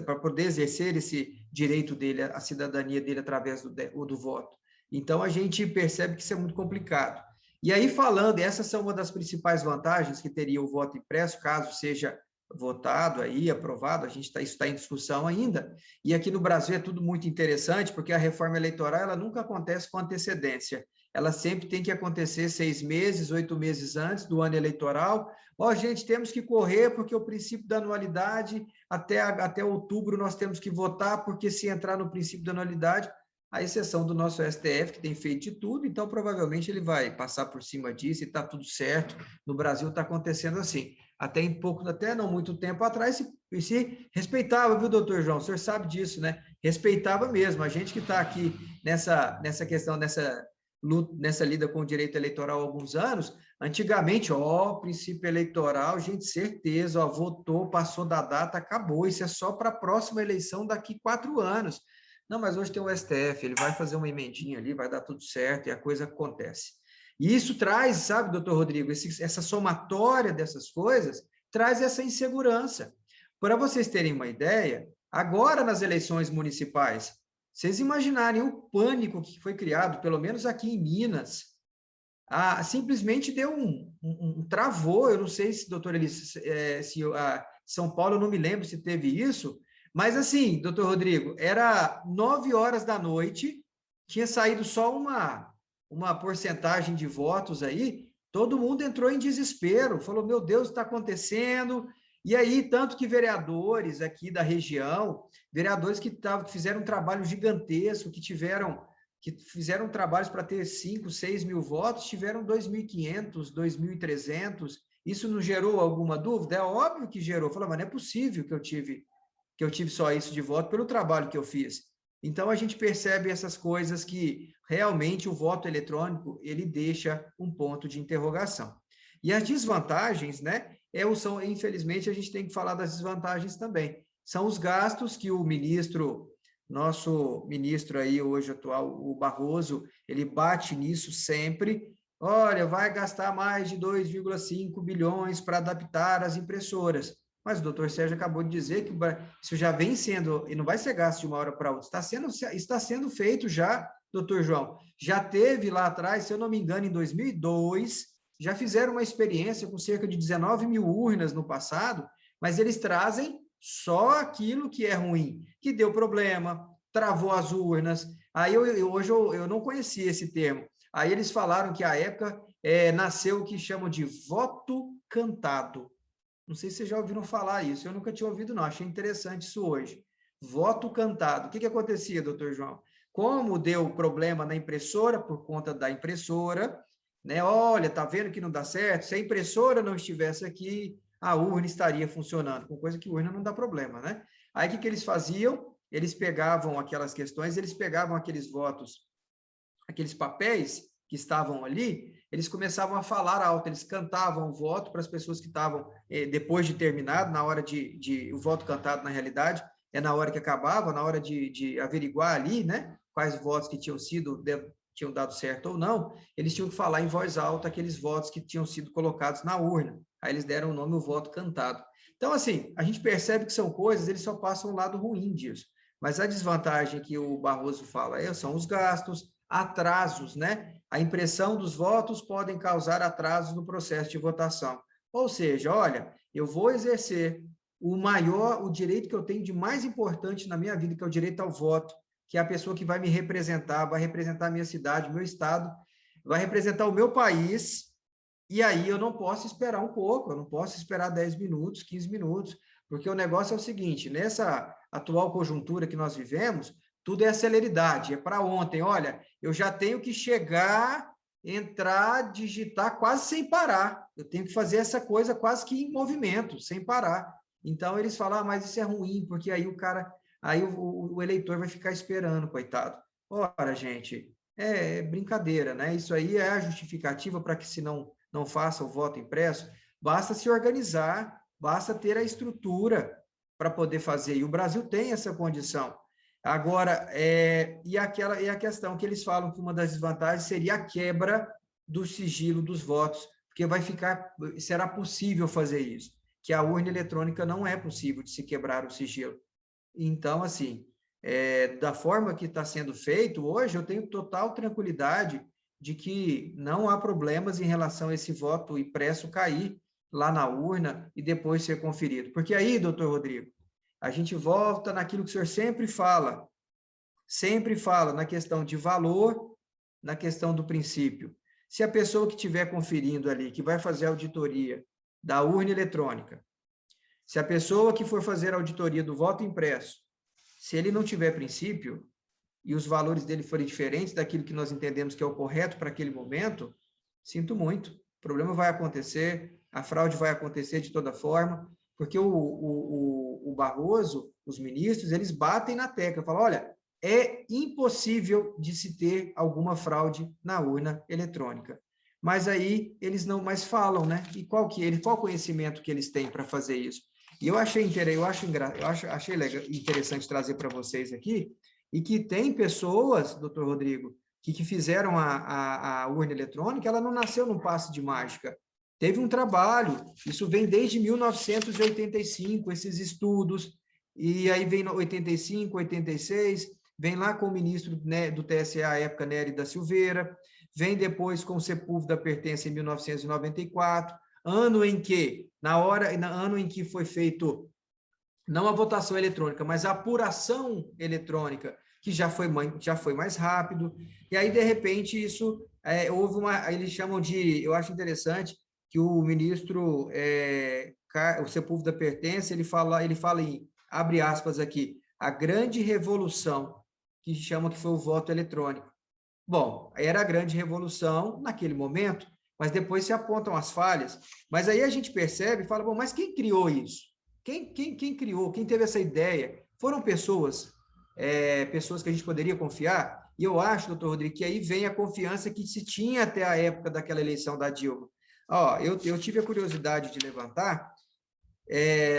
para poder exercer esse direito dele, a cidadania dele através do voto. Então, a gente percebe que isso é muito complicado. E aí, falando, essas são uma das principais vantagens que teria o voto impresso, caso seja votado aí, aprovado, isso está em discussão ainda, e aqui no Brasil é tudo muito interessante, porque a reforma eleitoral, ela nunca acontece com antecedência, ela sempre tem que acontecer 6 meses, 8 meses antes do ano eleitoral. Gente, temos que correr, porque o princípio da anualidade, até outubro nós temos que votar, porque se entrar no princípio da anualidade, a exceção do nosso STF, que tem feito de tudo, então provavelmente ele vai passar por cima disso e está tudo certo. No Brasil está acontecendo assim. Até não muito tempo atrás, se respeitava, viu, doutor João? O senhor sabe disso, né? Respeitava mesmo. A gente que está aqui nessa questão, nessa lida com o direito eleitoral há alguns anos, antigamente, princípio eleitoral, gente, certeza, votou, passou da data, acabou. Isso é só para a próxima eleição daqui 4 anos. Não, mas hoje tem o STF, ele vai fazer uma emendinha ali, vai dar tudo certo e a coisa acontece. E isso traz, sabe, doutor Rodrigo, essa somatória dessas coisas, traz essa insegurança. Para vocês terem uma ideia, agora nas eleições municipais, vocês imaginarem o pânico que foi criado, pelo menos aqui em Minas, simplesmente deu travou, eu não sei se, doutor Elise, São Paulo, eu não me lembro se teve isso, mas assim, doutor Rodrigo, era 9 horas da noite, tinha saído só uma porcentagem de votos aí, todo mundo entrou em desespero, falou, meu Deus, está acontecendo. E aí, tanto que vereadores aqui da região, vereadores que fizeram um trabalho gigantesco, que fizeram trabalhos para ter 5, 6 mil votos, tiveram 2.500, 2.300. Isso não gerou alguma dúvida? É óbvio que gerou. Falou, mas não é possível que eu tive só isso de voto pelo trabalho que eu fiz. Então, a gente percebe essas coisas que realmente o voto eletrônico, ele deixa um ponto de interrogação. E as desvantagens, né, infelizmente, a gente tem que falar das desvantagens também. São os gastos que o nosso ministro aí hoje atual, o Barroso, ele bate nisso sempre. Olha, vai gastar mais de 2,5 bilhões para adaptar as impressoras. Mas o doutor Sérgio acabou de dizer que isso já vem sendo, e não vai ser gasto de uma hora para outra, está sendo feito já, doutor João. Já teve lá atrás, se eu não me engano, em 2002, já fizeram uma experiência com cerca de 19 mil urnas no passado, mas eles trazem só aquilo que é ruim, que deu problema, travou as urnas. Aí hoje eu não conhecia esse termo. Aí eles falaram que à época nasceu o que chamam de voto cantado. Não sei se vocês já ouviram falar isso, eu nunca tinha ouvido não, achei interessante isso hoje. Voto cantado. O que acontecia, doutor João? Como deu problema na impressora, por conta da impressora, né? Olha, tá vendo que não dá certo? Se a impressora não estivesse aqui, a urna estaria funcionando, com coisa que urna não dá problema, né? Aí o que eles faziam? Eles pegavam aquelas questões, eles pegavam aqueles votos, aqueles papéis que estavam ali, eles começavam a falar alto, eles cantavam o voto para as pessoas que estavam, depois de terminado, na hora o voto cantado, na realidade, é na hora que acabava, na hora de averiguar ali, né, quais votos que tinham dado certo ou não, eles tinham que falar em voz alta aqueles votos que tinham sido colocados na urna. Aí eles deram o nome, o voto cantado. Então, assim, a gente percebe que são coisas, eles só passam o lado ruim disso. Mas a desvantagem que o Barroso fala são os gastos, atrasos, né? A impressão dos votos podem causar atrasos no processo de votação. Ou seja, olha, eu vou exercer o direito que eu tenho de mais importante na minha vida, que é o direito ao voto, que é a pessoa que vai me representar, vai representar a minha cidade, o meu estado, vai representar o meu país, e aí eu não posso esperar um pouco, eu não posso esperar 10 minutos, 15 minutos, porque o negócio é o seguinte, nessa atual conjuntura que nós vivemos, tudo é celeridade, é para ontem. Olha, eu já tenho que chegar, entrar, digitar quase sem parar. Eu tenho que fazer essa coisa quase que em movimento, sem parar. Então, eles falam, mas isso é ruim, porque aí o eleitor vai ficar esperando, coitado. Ora, gente, é brincadeira, né? Isso aí é a justificativa para que se não faça o voto impresso. Basta se organizar, basta ter a estrutura para poder fazer. E o Brasil tem essa condição. Agora, e a questão que eles falam que uma das desvantagens seria a quebra do sigilo dos votos, porque será possível fazer isso, que a urna eletrônica não é possível de se quebrar o sigilo. Então, assim, da forma que está sendo feito hoje, eu tenho total tranquilidade de que não há problemas em relação a esse voto impresso cair lá na urna e depois ser conferido. Porque aí, doutor Rodrigo, a gente volta naquilo que o senhor sempre fala na questão de valor na questão do princípio. Se a pessoa que estiver conferindo ali, que vai fazer a auditoria da urna eletrônica, se a pessoa que for fazer a auditoria do voto impresso, se ele não tiver princípio e os valores dele forem diferentes daquilo que nós entendemos que é o correto para aquele momento, sinto muito, o problema vai acontecer, a fraude vai acontecer de toda forma, porque o Barroso, os ministros, eles batem na tecla, falam, olha, é impossível de se ter alguma fraude na urna eletrônica. Mas aí eles não mais falam, né? E qual conhecimento que eles têm para fazer isso? E eu achei interessante trazer para vocês aqui, e que tem pessoas, doutor Rodrigo, que fizeram a urna eletrônica, ela não nasceu num passe de mágica. Teve um trabalho, isso vem desde 1985, esses estudos, e aí vem 85, 86, vem lá com o ministro, né, do TSE à época, Nery da Silveira, vem depois com o Sepúlveda Pertença em 1994, ano em que foi feito, não a votação eletrônica, mas a apuração eletrônica, que já foi mais rápido, e aí, de repente, isso, houve eles chamam de, eu acho interessante, que o ministro, o Sepúlveda Pertença, ele fala em, abre aspas aqui, a grande revolução, que chama que foi o voto eletrônico. Bom, era a grande revolução naquele momento, mas depois se apontam as falhas. Mas aí a gente percebe e fala, bom, mas quem criou isso? Quem criou? Quem teve essa ideia? Foram pessoas que a gente poderia confiar? E eu acho, doutor Rodrigo, que aí vem a confiança que se tinha até a época daquela eleição da Dilma. Ó, eu tive a curiosidade de levantar,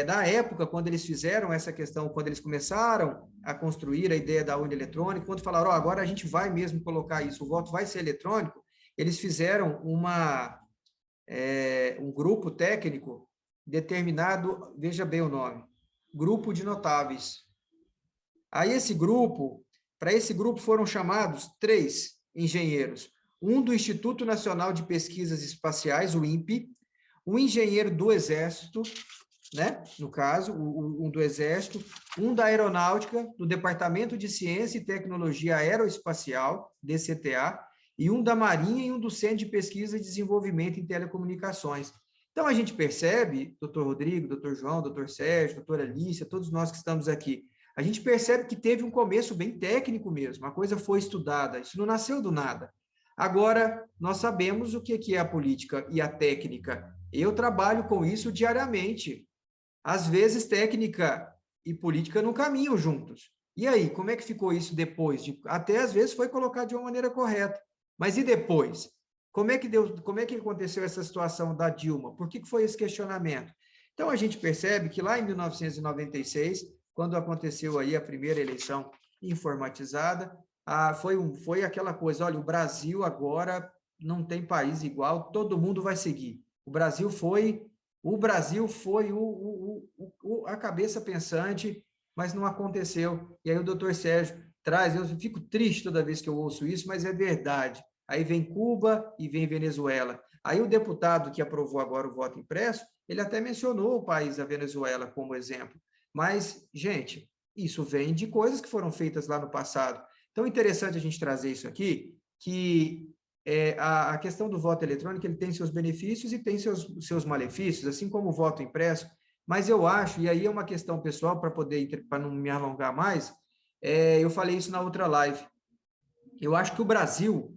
na época, quando eles fizeram essa questão, quando eles começaram a construir a ideia da urna eletrônica, quando falaram, agora a gente vai mesmo colocar isso, o voto vai ser eletrônico, eles fizeram um grupo técnico determinado, veja bem o nome, Grupo de Notáveis. Aí para esse grupo foram chamados 3 engenheiros, um do Instituto Nacional de Pesquisas Espaciais, o INPE, um engenheiro do Exército, né? No caso, um do Exército, um da Aeronáutica, do Departamento de Ciência e Tecnologia Aeroespacial, DCTA, e um da Marinha e um do Centro de Pesquisa e Desenvolvimento em Telecomunicações. Então, a gente percebe, doutor Rodrigo, doutor João, doutor Sérgio, doutora Alicia, todos nós que estamos aqui, a gente percebe que teve um começo bem técnico mesmo, a coisa foi estudada, isso não nasceu do nada. Agora, nós sabemos o que é a política e a técnica. Eu trabalho com isso diariamente. Às vezes, técnica e política não caminham juntos. E aí, como é que ficou isso depois? Até, às vezes, foi colocado de uma maneira correta. Mas e depois? Como é que aconteceu essa situação da Dilma? Por que foi esse questionamento? Então, a gente percebe que lá em 1996, quando aconteceu aí a primeira eleição informatizada, foi aquela coisa, olha, o Brasil agora não tem país igual, todo mundo vai seguir. O Brasil foi a cabeça pensante, mas não aconteceu. E aí o doutor Sérgio traz, eu fico triste toda vez que eu ouço isso, mas é verdade. Aí vem Cuba e vem Venezuela. Aí o deputado que aprovou agora o voto impresso, ele até mencionou o país, a Venezuela, como exemplo. Mas, gente, isso vem de coisas que foram feitas lá no passado. Então, é interessante a gente trazer isso aqui, que a questão do voto eletrônico, ele tem seus benefícios e tem seus malefícios, assim como o voto impresso, mas eu acho, e aí é uma questão pessoal, para não me alongar mais, eu falei isso na outra live, eu acho que o Brasil,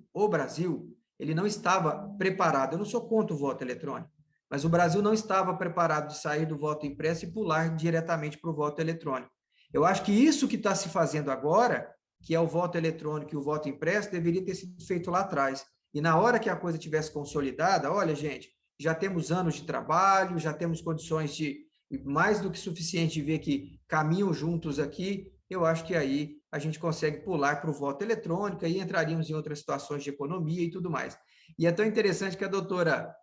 ele não estava preparado, eu não sou contra o voto eletrônico, mas o Brasil não estava preparado de sair do voto impresso e pular diretamente para o voto eletrônico. Eu acho que isso que está se fazendo agora, que é o voto eletrônico e o voto impresso, deveria ter sido feito lá atrás. E na hora que a coisa tivesse consolidada, olha, gente, já temos anos de trabalho, já temos condições de mais do que suficiente de ver que caminham juntos aqui, eu acho que aí a gente consegue pular para o voto eletrônico e entraríamos em outras situações de economia e tudo mais. E é tão interessante que a doutora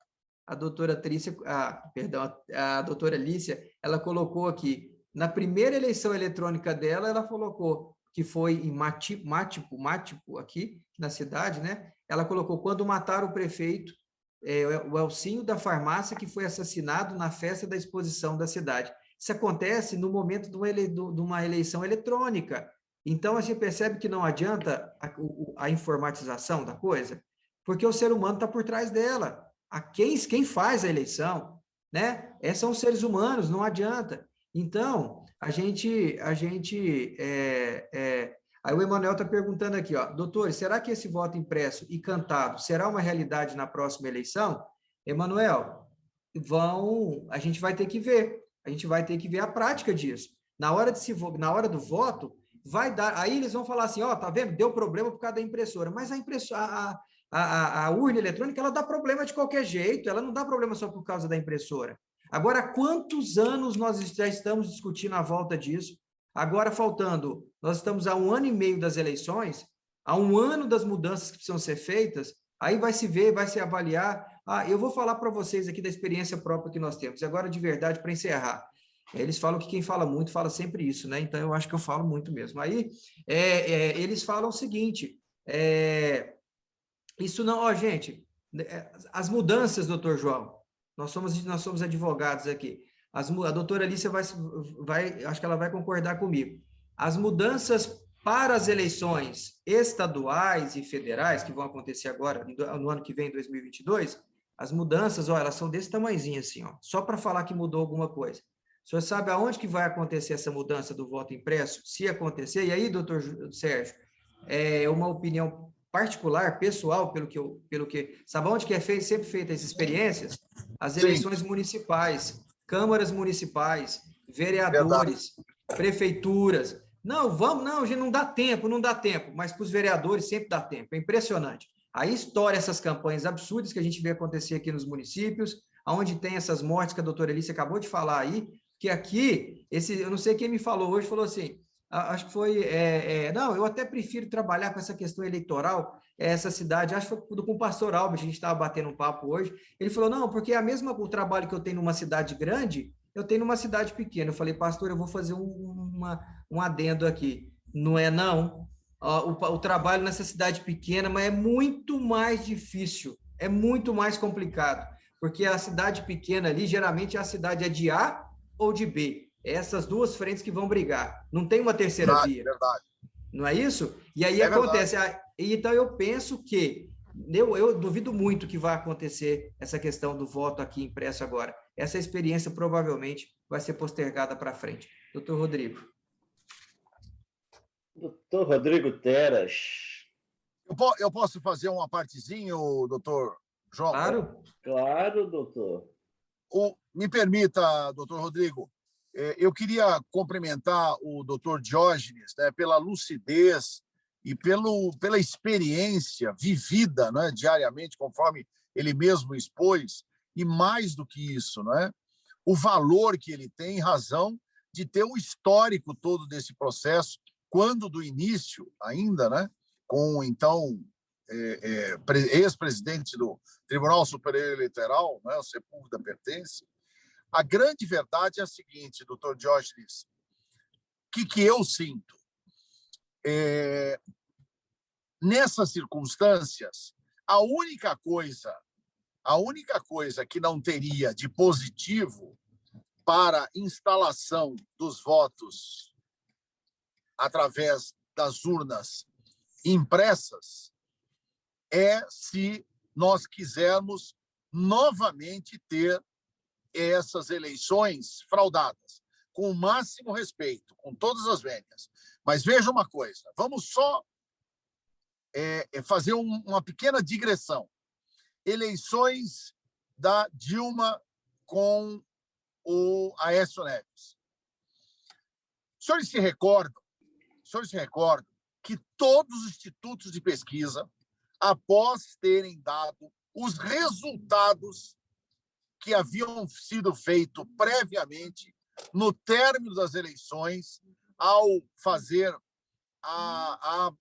Alicia, ela colocou aqui, na primeira eleição eletrônica dela, ela colocou que foi em Mátipo, aqui na cidade, né? Ela colocou, quando mataram o prefeito, o Elcinho da farmácia, que foi assassinado na festa da exposição da cidade. Isso acontece no momento de uma eleição eletrônica. Então, a gente percebe que não adianta a informatização da coisa, porque o ser humano está por trás dela. Quem faz a eleição, né? São os seres humanos, não adianta. Então, aí o Emanuel está perguntando aqui, ó, doutor, será que esse voto impresso e cantado será uma realidade na próxima eleição? Emanuel, a gente vai ter que ver. A gente vai ter que ver a prática disso. Na hora do voto, vai dar. Aí eles vão falar assim, ó, tá vendo? Deu problema por causa da impressora. Mas a urna eletrônica, ela dá problema de qualquer jeito, ela não dá problema só por causa da impressora. Agora, há quantos anos nós já estamos discutindo a volta disso? Agora, nós estamos há 1 ano e meio das eleições, há 1 ano das mudanças que precisam ser feitas, aí vai se ver, vai se avaliar. Eu vou falar para vocês aqui da experiência própria que nós temos. E agora, de verdade, para encerrar. Eles falam que quem fala muito fala sempre isso, né? Então, eu acho que eu falo muito mesmo. Aí, eles falam o seguinte, isso não... Ó, gente, as mudanças, doutor João, nós somos advogados aqui. A doutora Alicia acho que ela vai concordar comigo. As mudanças para as eleições estaduais e federais, que vão acontecer agora, no ano que vem, 2022, as mudanças, ó, elas são desse tamanhozinho assim, ó, só para falar que mudou alguma coisa. O senhor sabe aonde que vai acontecer essa mudança do voto impresso? Se acontecer, e aí, doutor Sérgio, é uma opinião particular, pessoal, pelo que sabe onde que sempre feita essas experiências? As eleições municipais, câmaras municipais, vereadores, prefeituras. Não, gente, não dá tempo, mas para os vereadores sempre dá tempo, é impressionante. Aí estoura essas campanhas absurdas que a gente vê acontecer aqui nos municípios, onde tem essas mortes que a doutora Alice acabou de falar aí, que aqui, eu não sei quem me falou hoje, falou assim, acho que foi, não, eu até prefiro trabalhar com essa questão eleitoral, essa cidade, acho que foi com o pastor Albert, a gente estava batendo um papo hoje, ele falou, não, porque o trabalho que eu tenho numa cidade grande, eu tenho numa cidade pequena. Eu falei, pastor, eu vou fazer um adendo aqui. Não é, não. O trabalho nessa cidade pequena, mas é muito mais difícil, é muito mais complicado, porque a cidade pequena ali, geralmente a cidade é de A ou de B. Essas duas frentes que vão brigar. Não tem uma terceira via. Verdade. Não é isso? E aí acontece. Então, eu penso que eu duvido muito que vai acontecer essa questão do voto aqui impresso agora. Essa experiência provavelmente vai ser postergada para frente. Doutor Rodrigo. Doutor Rodrigo Teras. Eu posso fazer uma partezinha, doutor João? Claro, doutor. Me permita, doutor Rodrigo, eu queria cumprimentar o doutor Diógenes, né, pela lucidez e pela experiência vivida, né, diariamente, conforme ele mesmo expôs, e mais do que isso, né, o valor que ele tem em razão de ter um histórico todo desse processo, quando do início ainda, né, com, então, ex-presidente do Tribunal Superior Eleitoral, né, o Sepúlveda pertence. A grande verdade é a seguinte, doutor Diógenes, que eu sinto? Nessas circunstâncias, a única coisa que não teria de positivo para a instalação dos votos através das urnas impressas é se nós quisermos novamente ter essas eleições fraudadas, com o máximo respeito, com todas as vênias. Mas veja uma coisa, vamos só fazer uma pequena digressão. Eleições da Dilma com o Aécio Neves. Os senhores se recordam que todos os institutos de pesquisa, após terem dado os resultados que haviam sido feitos previamente no término das eleições, ao fazer a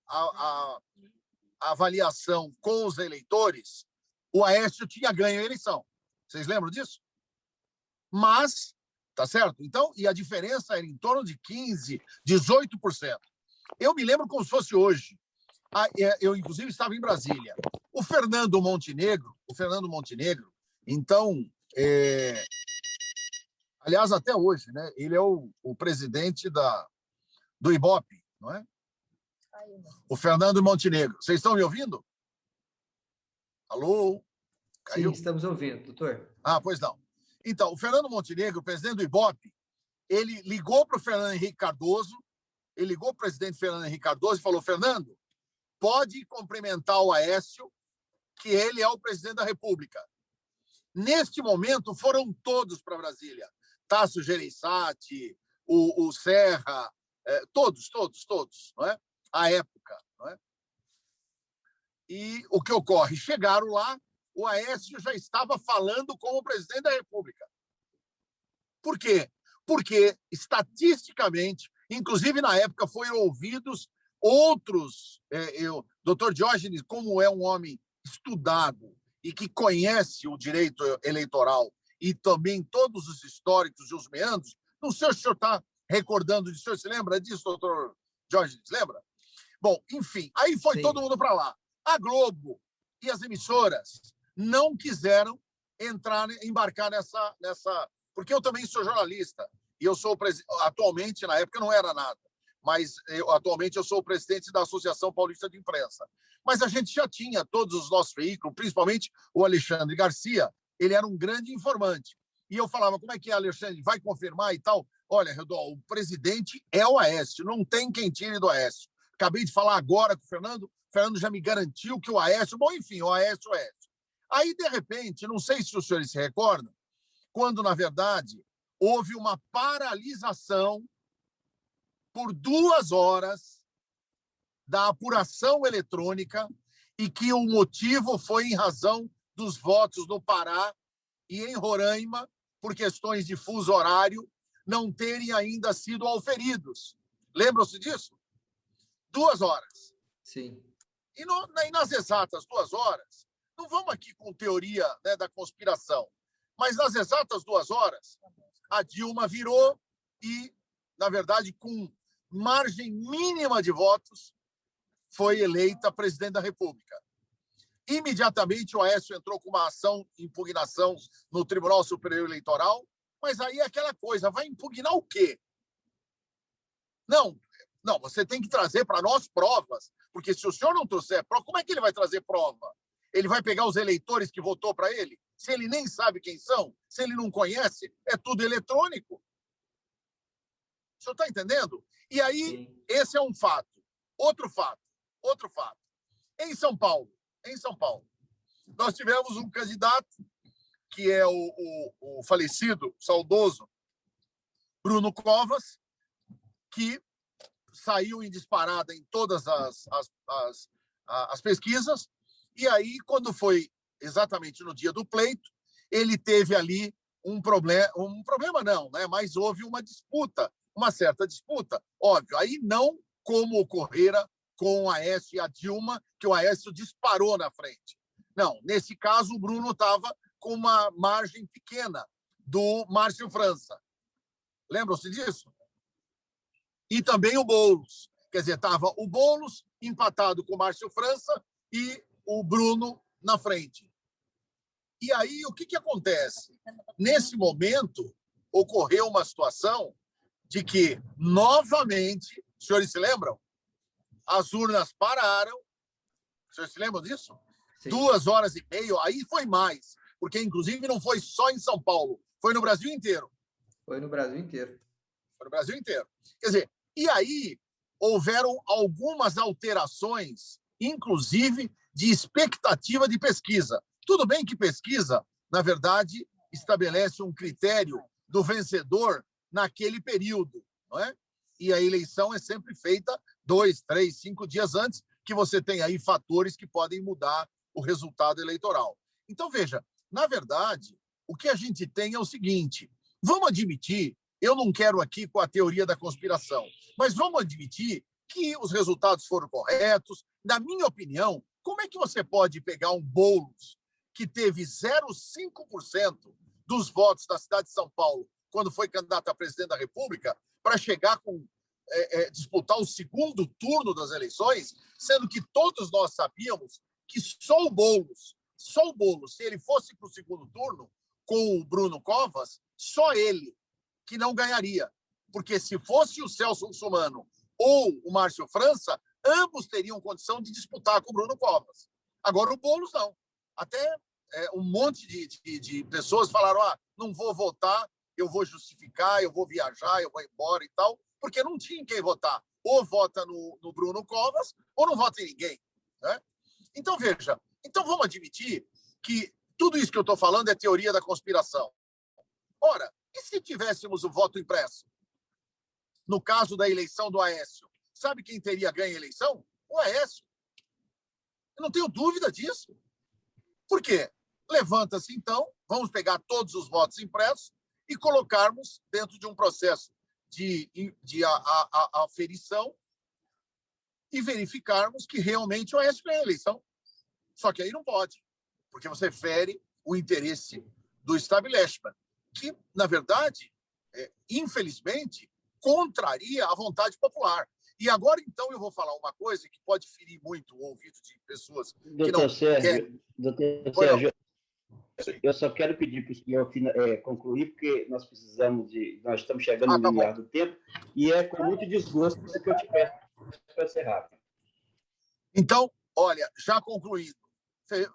avaliação com os eleitores, o Aécio tinha ganho a eleição. Vocês lembram disso? Mas, tá certo? Então, e a diferença era em torno de 15%, 18%. Eu me lembro como se fosse hoje. Eu, inclusive, estava em Brasília. O Fernando Montenegro, então, aliás, até hoje, né? Ele é o presidente do Ibope, não é? O Fernando Montenegro. Vocês estão me ouvindo? Alô? Caiu? Sim, estamos ouvindo, doutor. Ah, pois não. Então, o Fernando Montenegro, presidente do Ibope, ele ligou para o Fernando Henrique Cardoso, ele ligou para o presidente Fernando Henrique Cardoso e falou: Fernando, pode cumprimentar o Aécio, que ele é o presidente da República. Neste momento, foram todos para Brasília. Tasso Gereissati, o Serra, todos, não é? À época, não é? E o que ocorre? Chegaram lá, o Aécio já estava falando como presidente da República. Por quê? Porque, estatisticamente, inclusive na época, foram ouvidos outros... Dr. Diógenes, como é um homem estudado e que conhece o direito eleitoral e também todos os históricos e os meandros, não sei se o senhor está recordando disso, o senhor se lembra disso, doutor Diógenes, lembra? Bom, enfim, aí foi todo mundo para lá. A Globo e as emissoras não quiseram embarcar nessa... Porque eu também sou jornalista e eu sou atualmente, na época não era nada, mas atualmente eu sou o presidente da Associação Paulista de Imprensa. Mas a gente já tinha todos os nossos veículos, principalmente o Alexandre Garcia, ele era um grande informante. E eu falava: como é que é, Alexandre? Vai confirmar e tal? Olha, Redol, o presidente é o Aécio, não tem quem tire do Aécio. Acabei de falar agora com o Fernando já me garantiu que o Aécio... Bom, enfim, o Aécio. Aí, de repente, não sei se os senhores se recordam, quando, na verdade, houve uma paralisação por 2 horas da apuração eletrônica e que o motivo foi em razão dos votos no Pará e em Roraima, por questões de fuso horário, não terem ainda sido auferidos. Lembram-se disso? 2 horas. Sim. E nas exatas 2 horas, não vamos aqui com teoria, né, da conspiração, mas nas exatas 2 horas, a Dilma virou e, na verdade, com margem mínima de votos, foi eleita presidente da República. Imediatamente, o Aécio entrou com uma ação de impugnação no Tribunal Superior Eleitoral, mas aí é aquela coisa, vai impugnar o quê? Não, você tem que trazer para nós provas, porque se o senhor não trouxer prova, como é que ele vai trazer prova? Ele vai pegar os eleitores que votou para ele? Se ele nem sabe quem são, se ele não conhece, é tudo eletrônico. O senhor está entendendo? E aí, sim, esse é um fato. Outro fato. Em São Paulo, nós tivemos um candidato, que é o falecido, saudoso Bruno Covas, que saiu em disparada em todas as pesquisas, e aí, quando foi exatamente no dia do pleito, ele teve ali um problema não, né? Mas houve uma certa disputa, óbvio, aí não como ocorrera com o Aécio e a Dilma, que o Aécio disparou na frente. Não, nesse caso, o Bruno estava com uma margem pequena do Márcio França. Lembram-se disso? E também o Boulos. Quer dizer, estava o Boulos empatado com o Márcio França e o Bruno na frente. E aí, o que acontece? Nesse momento, ocorreu uma situação de que, novamente, os senhores se lembram? As urnas pararam. Os senhores se lembram disso? Sim. 2 horas e meia, aí foi mais, porque, inclusive, não foi só em São Paulo, foi no Brasil inteiro. Foi no Brasil inteiro. Quer dizer, e aí houveram algumas alterações, inclusive de expectativa de pesquisa. Tudo bem que pesquisa, na verdade, estabelece um critério do vencedor naquele período, não é? E a eleição é sempre feita 2, 3, 5 dias antes, que você tem aí fatores que podem mudar o resultado eleitoral. Então, veja, na verdade, o que a gente tem é o seguinte: vamos admitir, eu não quero aqui com a teoria da conspiração, mas vamos admitir que os resultados foram corretos. Na minha opinião, como é que você pode pegar um Boulos que teve 0,5% dos votos da cidade de São Paulo quando foi candidato a presidente da República para chegar com disputar o segundo turno das eleições, sendo que todos nós sabíamos que só o Boulos, se ele fosse para o segundo turno com o Bruno Covas, só ele que não ganharia. Porque se fosse o Celso Russomano ou o Márcio França, ambos teriam condição de disputar com o Bruno Covas. Agora, o Boulos não. Até um monte de pessoas falaram, não vou votar, eu vou justificar, eu vou viajar, eu vou embora e tal, porque não tinha em quem votar. Ou vota no Bruno Covas, ou não vota em ninguém. Né? Então, veja, vamos admitir que tudo isso que eu estou falando é teoria da conspiração. Ora, e se tivéssemos o voto impresso? No caso da eleição do Aécio, sabe quem teria ganho a eleição? O Aécio. Eu não tenho dúvida disso. Por quê? Levanta-se, então, vamos pegar todos os votos impressos e colocarmos dentro de um processo de aferição e verificarmos que realmente o Aécio ganha a eleição. Só que aí não pode, porque você fere o interesse do establishment, que, na verdade, infelizmente, contraria a vontade popular. E agora, então, eu vou falar uma coisa que pode ferir muito o ouvido de pessoas que não querem. Doutor Sérgio, eu só quero pedir para o senhor concluir, porque nós estamos chegando no limiar do tempo, e é com muito desgosto que eu te peço para ser rápido. Então, olha, já concluindo,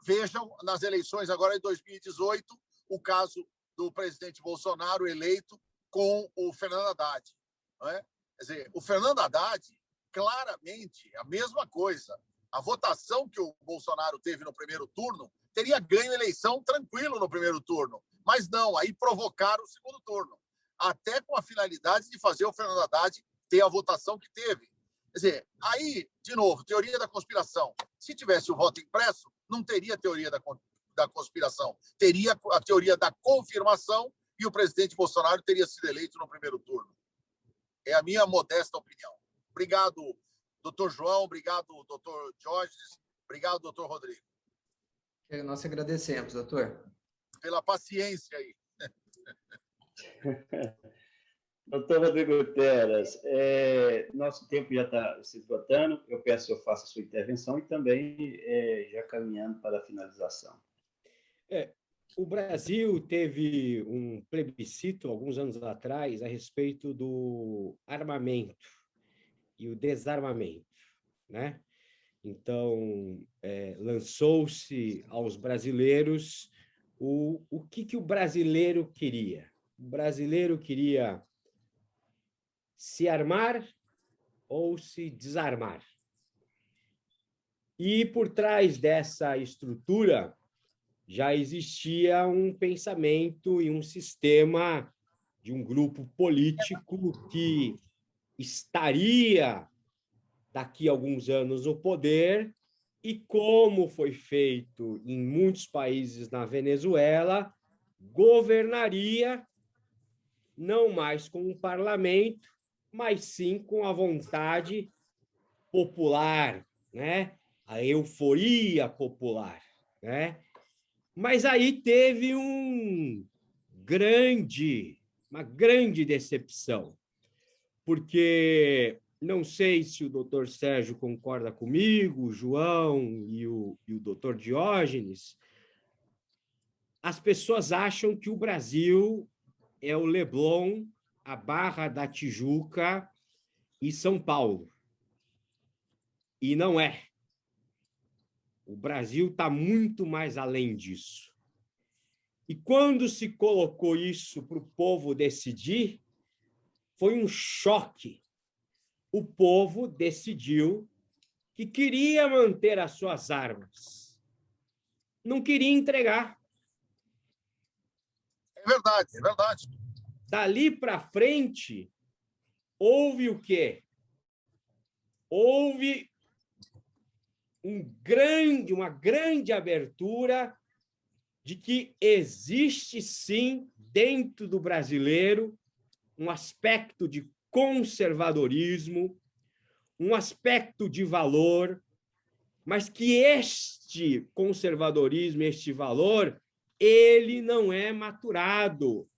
vejam nas eleições agora de 2018 o caso do presidente Bolsonaro eleito com o Fernando Haddad. Não é? Quer dizer, o Fernando Haddad, claramente, a mesma coisa. A votação que o Bolsonaro teve no primeiro turno teria ganho a eleição tranquilo no primeiro turno. Mas não, aí provocaram o segundo turno. Até com a finalidade de fazer o Fernando Haddad ter a votação que teve. Quer dizer, aí, de novo, teoria da conspiração. Se tivesse o voto impresso, não teria teoria da conspiração. Teria a teoria da confirmação e o presidente Bolsonaro teria sido eleito no primeiro turno. É a minha modesta opinião. Obrigado, doutor João. Obrigado, doutor Jorge. Obrigado, doutor Rodrigo. Nós agradecemos, doutor. Pela paciência aí. Doutor Rodrigo Teras, nosso tempo já está se esgotando. Eu peço que eu faça a sua intervenção e também já caminhando para a finalização. O Brasil teve um plebiscito, alguns anos atrás, a respeito do armamento e o desarmamento, né? Então, lançou-se aos brasileiros o que o brasileiro queria. O brasileiro queria se armar ou se desarmar. E, por trás dessa estrutura, já existia um pensamento e um sistema de um grupo político que estaria, daqui a alguns anos, no poder, e como foi feito em muitos países na Venezuela, governaria não mais com o parlamento, mas sim com a vontade popular, né? A euforia popular, né? Mas aí teve uma grande decepção, porque não sei se o doutor Sérgio concorda comigo, o João e o doutor Diógenes, as pessoas acham que o Brasil é o Leblon, a Barra da Tijuca e São Paulo. E não é. O Brasil está muito mais além disso. E quando se colocou isso para o povo decidir, foi um choque. O povo decidiu que queria manter as suas armas. Não queria entregar. É verdade, é verdade. Dali para frente, houve o quê? Houve uma grande abertura de que existe, sim, dentro do brasileiro, um aspecto de conservadorismo, um aspecto de valor, mas que este conservadorismo, este valor, ele não é maturado,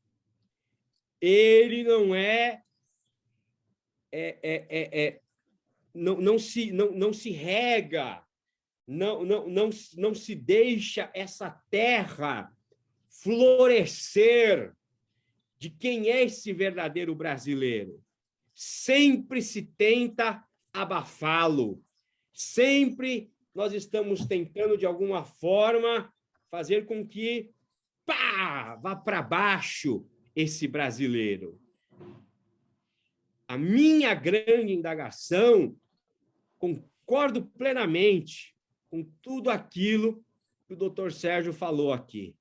ele não não se rega, não se deixa essa terra florescer de quem é esse verdadeiro brasileiro. Sempre se tenta abafá-lo, Sempre nós estamos tentando, de alguma forma, fazer com que vá para baixo esse brasileiro. A minha grande indagação, concordo plenamente com tudo aquilo que o doutor Sérgio falou aqui,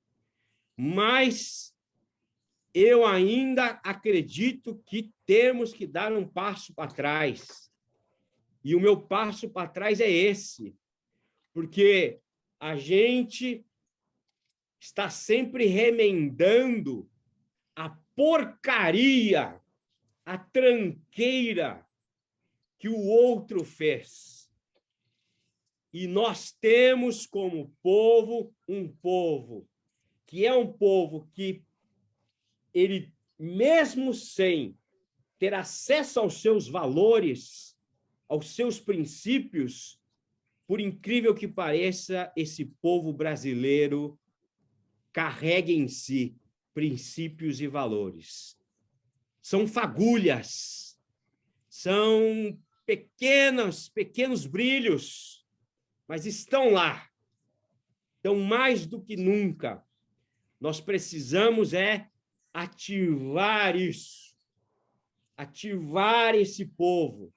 mas eu ainda acredito que temos que dar um passo para trás. E o meu passo para trás é esse, porque a gente está sempre remendando a porcaria, a tranqueira que o outro fez. E nós temos como povo um povo que é um povo que ele, mesmo sem ter acesso aos seus valores, aos seus princípios, por incrível que pareça, esse povo brasileiro carrega em si princípios e valores. São fagulhas, são pequenos brilhos, mas estão lá. Então, mais do que nunca, nós precisamos ativar isso, ativar esse povo,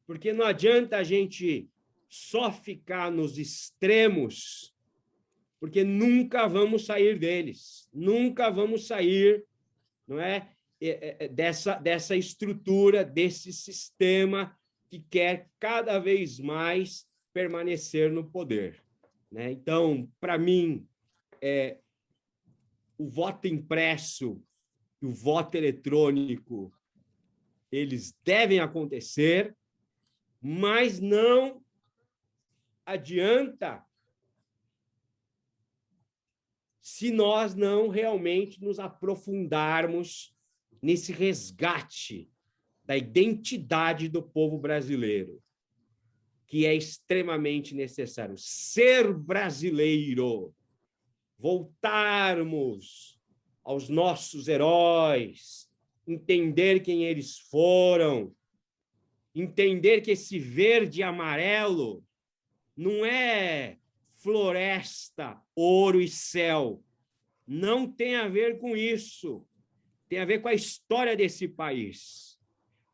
porque não adianta a gente só ficar nos extremos, porque nunca vamos sair deles, nunca vamos sair, não é, dessa estrutura, desse sistema que quer cada vez mais permanecer no poder, né? Então, para mim, o voto impresso e o voto eletrônico, eles devem acontecer, mas não adianta se nós não realmente nos aprofundarmos nesse resgate da identidade do povo brasileiro, que é extremamente necessário. Ser brasileiro, voltarmos aos nossos heróis, entender quem eles foram, entender que esse verde e amarelo não é floresta, ouro e céu. Não tem a ver com isso. Tem a ver com a história desse país.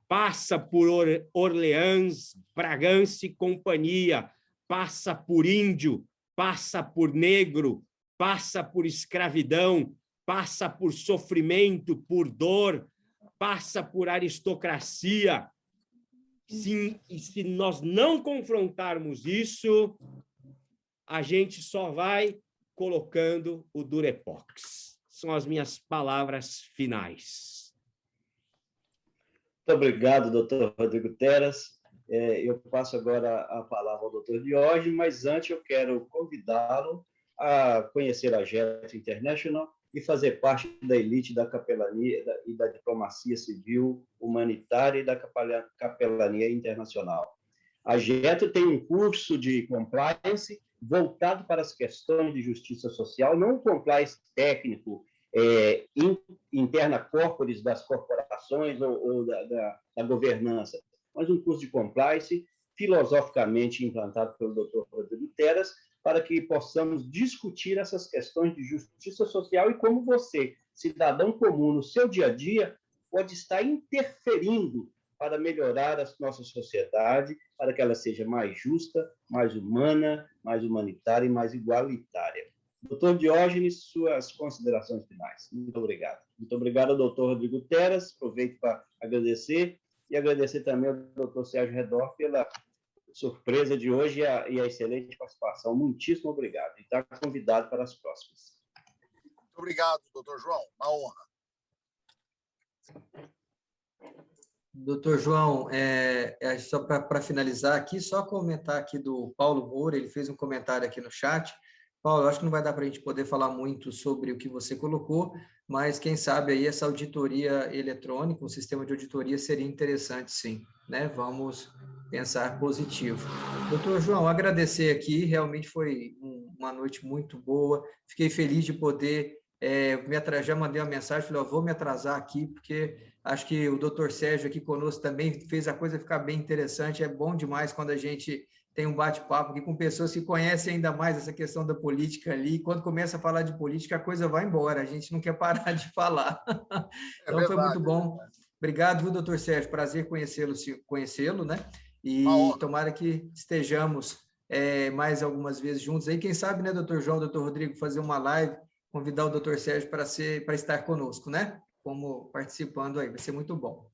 Passa por Orleans, Bragança e companhia, passa por índio, passa por negro, passa por escravidão, passa por sofrimento, por dor, passa por aristocracia. E se nós não confrontarmos isso, a gente só vai colocando o durepox. São as minhas palavras finais. Muito obrigado, doutor Rodrigo Teras. Eu passo agora a palavra ao doutor Diógenes, mas antes eu quero convidá-lo a conhecer a JET International e fazer parte da elite da capelania e da diplomacia civil, humanitária e da capelania internacional. A JET tem um curso de compliance voltado para as questões de justiça social, não um compliance técnico, interna corporis das corporações ou da governança, mas um curso de compliance filosoficamente implantado pelo Dr. Rodrigo Teras, para que possamos discutir essas questões de justiça social e como você, cidadão comum, no seu dia a dia, pode estar interferindo para melhorar a nossa sociedade, para que ela seja mais justa, mais humana, mais humanitária e mais igualitária. Doutor Diógenes, suas considerações finais. Muito obrigado. Muito obrigado ao doutor Rodrigo Teras. Aproveito para agradecer e agradecer também ao doutor Sérgio Redor pela surpresa de hoje e a excelente participação. Muitíssimo obrigado. E está convidado para as próximas. Muito obrigado, doutor João. Uma honra. Doutor João, só para finalizar aqui, só comentar aqui do Paulo Moura, ele fez um comentário aqui no chat. Paulo, eu acho que não vai dar para a gente poder falar muito sobre o que você colocou, mas quem sabe aí essa auditoria eletrônica, um sistema de auditoria seria interessante, sim, né? Vamos pensar positivo. Doutor João, agradecer aqui, realmente foi uma noite muito boa, fiquei feliz de poder me atrasar, já mandei uma mensagem, falei, vou me atrasar aqui, porque acho que o doutor Sérgio aqui conosco também fez a coisa ficar bem interessante, é bom demais quando a gente tem um bate-papo aqui com pessoas que conhecem ainda mais essa questão da política ali. E quando começa a falar de política, a coisa vai embora, a gente não quer parar de falar. Então, foi muito bom. Obrigado, viu, doutor Sérgio? Prazer conhecê-lo, né? E tomara que estejamos mais algumas vezes juntos aí. Quem sabe, né, doutor João, doutor Rodrigo, fazer uma live, convidar o doutor Sérgio para estar conosco, né? Como participando aí, vai ser muito bom.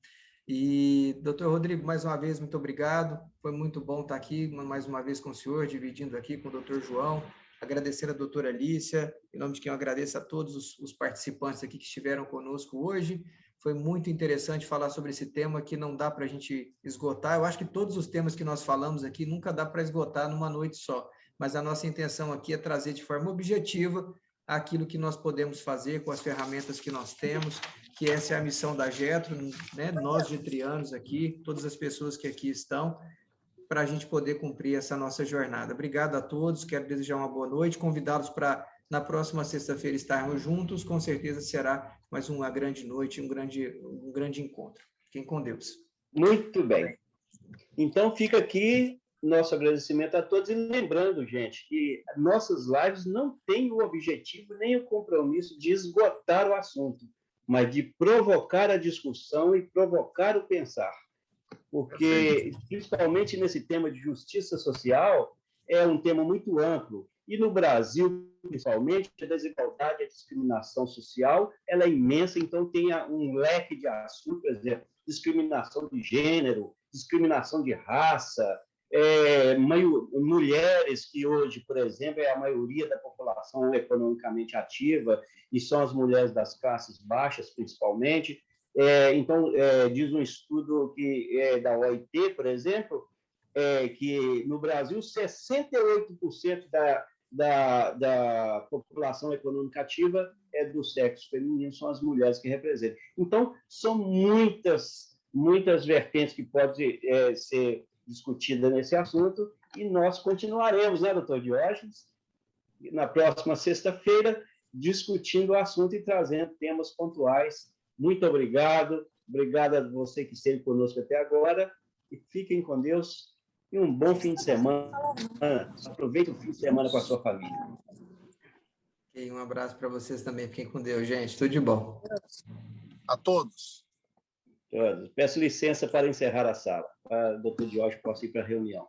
E, doutor Rodrigo, mais uma vez, muito obrigado. Foi muito bom estar aqui mais uma vez com o senhor, dividindo aqui com o doutor João. Agradecer a doutora Alícia, em nome de quem eu agradeço a todos os participantes aqui que estiveram conosco hoje. Foi muito interessante falar sobre esse tema que não dá para a gente esgotar. Eu acho que todos os temas que nós falamos aqui nunca dá para esgotar numa noite só, mas a nossa intenção aqui é trazer de forma objetiva aquilo que nós podemos fazer com as ferramentas que nós temos, que essa é a missão da Getro, né? Nós getrianos aqui, todas as pessoas que aqui estão, para a gente poder cumprir essa nossa jornada. Obrigado a todos, quero desejar uma boa noite, convidá-los para, na próxima sexta-feira, estarmos juntos, com certeza será mais uma grande noite, um grande encontro. Fiquem com Deus. Muito bem. Então, fica aqui nosso agradecimento a todos e lembrando, gente, que nossas lives não têm o objetivo nem o compromisso de esgotar o assunto, mas de provocar a discussão e provocar o pensar. Porque, principalmente nesse tema de justiça social, é um tema muito amplo. E no Brasil, principalmente, a desigualdade e a discriminação social ela é imensa, então tem um leque de assuntos, por exemplo, discriminação de gênero, discriminação de raça, mulheres que hoje, por exemplo, é a maioria da população economicamente ativa e são as mulheres das classes baixas, principalmente. Então, diz um estudo que é da OIT, por exemplo, que no Brasil 68% da população econômica ativa é do sexo feminino, são as mulheres que representam. Então, são muitas vertentes que podem ser discutidas nesse assunto e nós continuaremos, né, doutor Diógenes, na próxima sexta-feira, discutindo o assunto e trazendo temas pontuais. Muito obrigado. Obrigado a você que esteve conosco até agora e fiquem com Deus e um bom fim de semana. Aproveite o fim de semana com a sua família. E um abraço para vocês também. Fiquem com Deus, gente. Tudo de bom. A todos. Peço licença para encerrar a sala, para o doutor Diógenes possa ir para a reunião.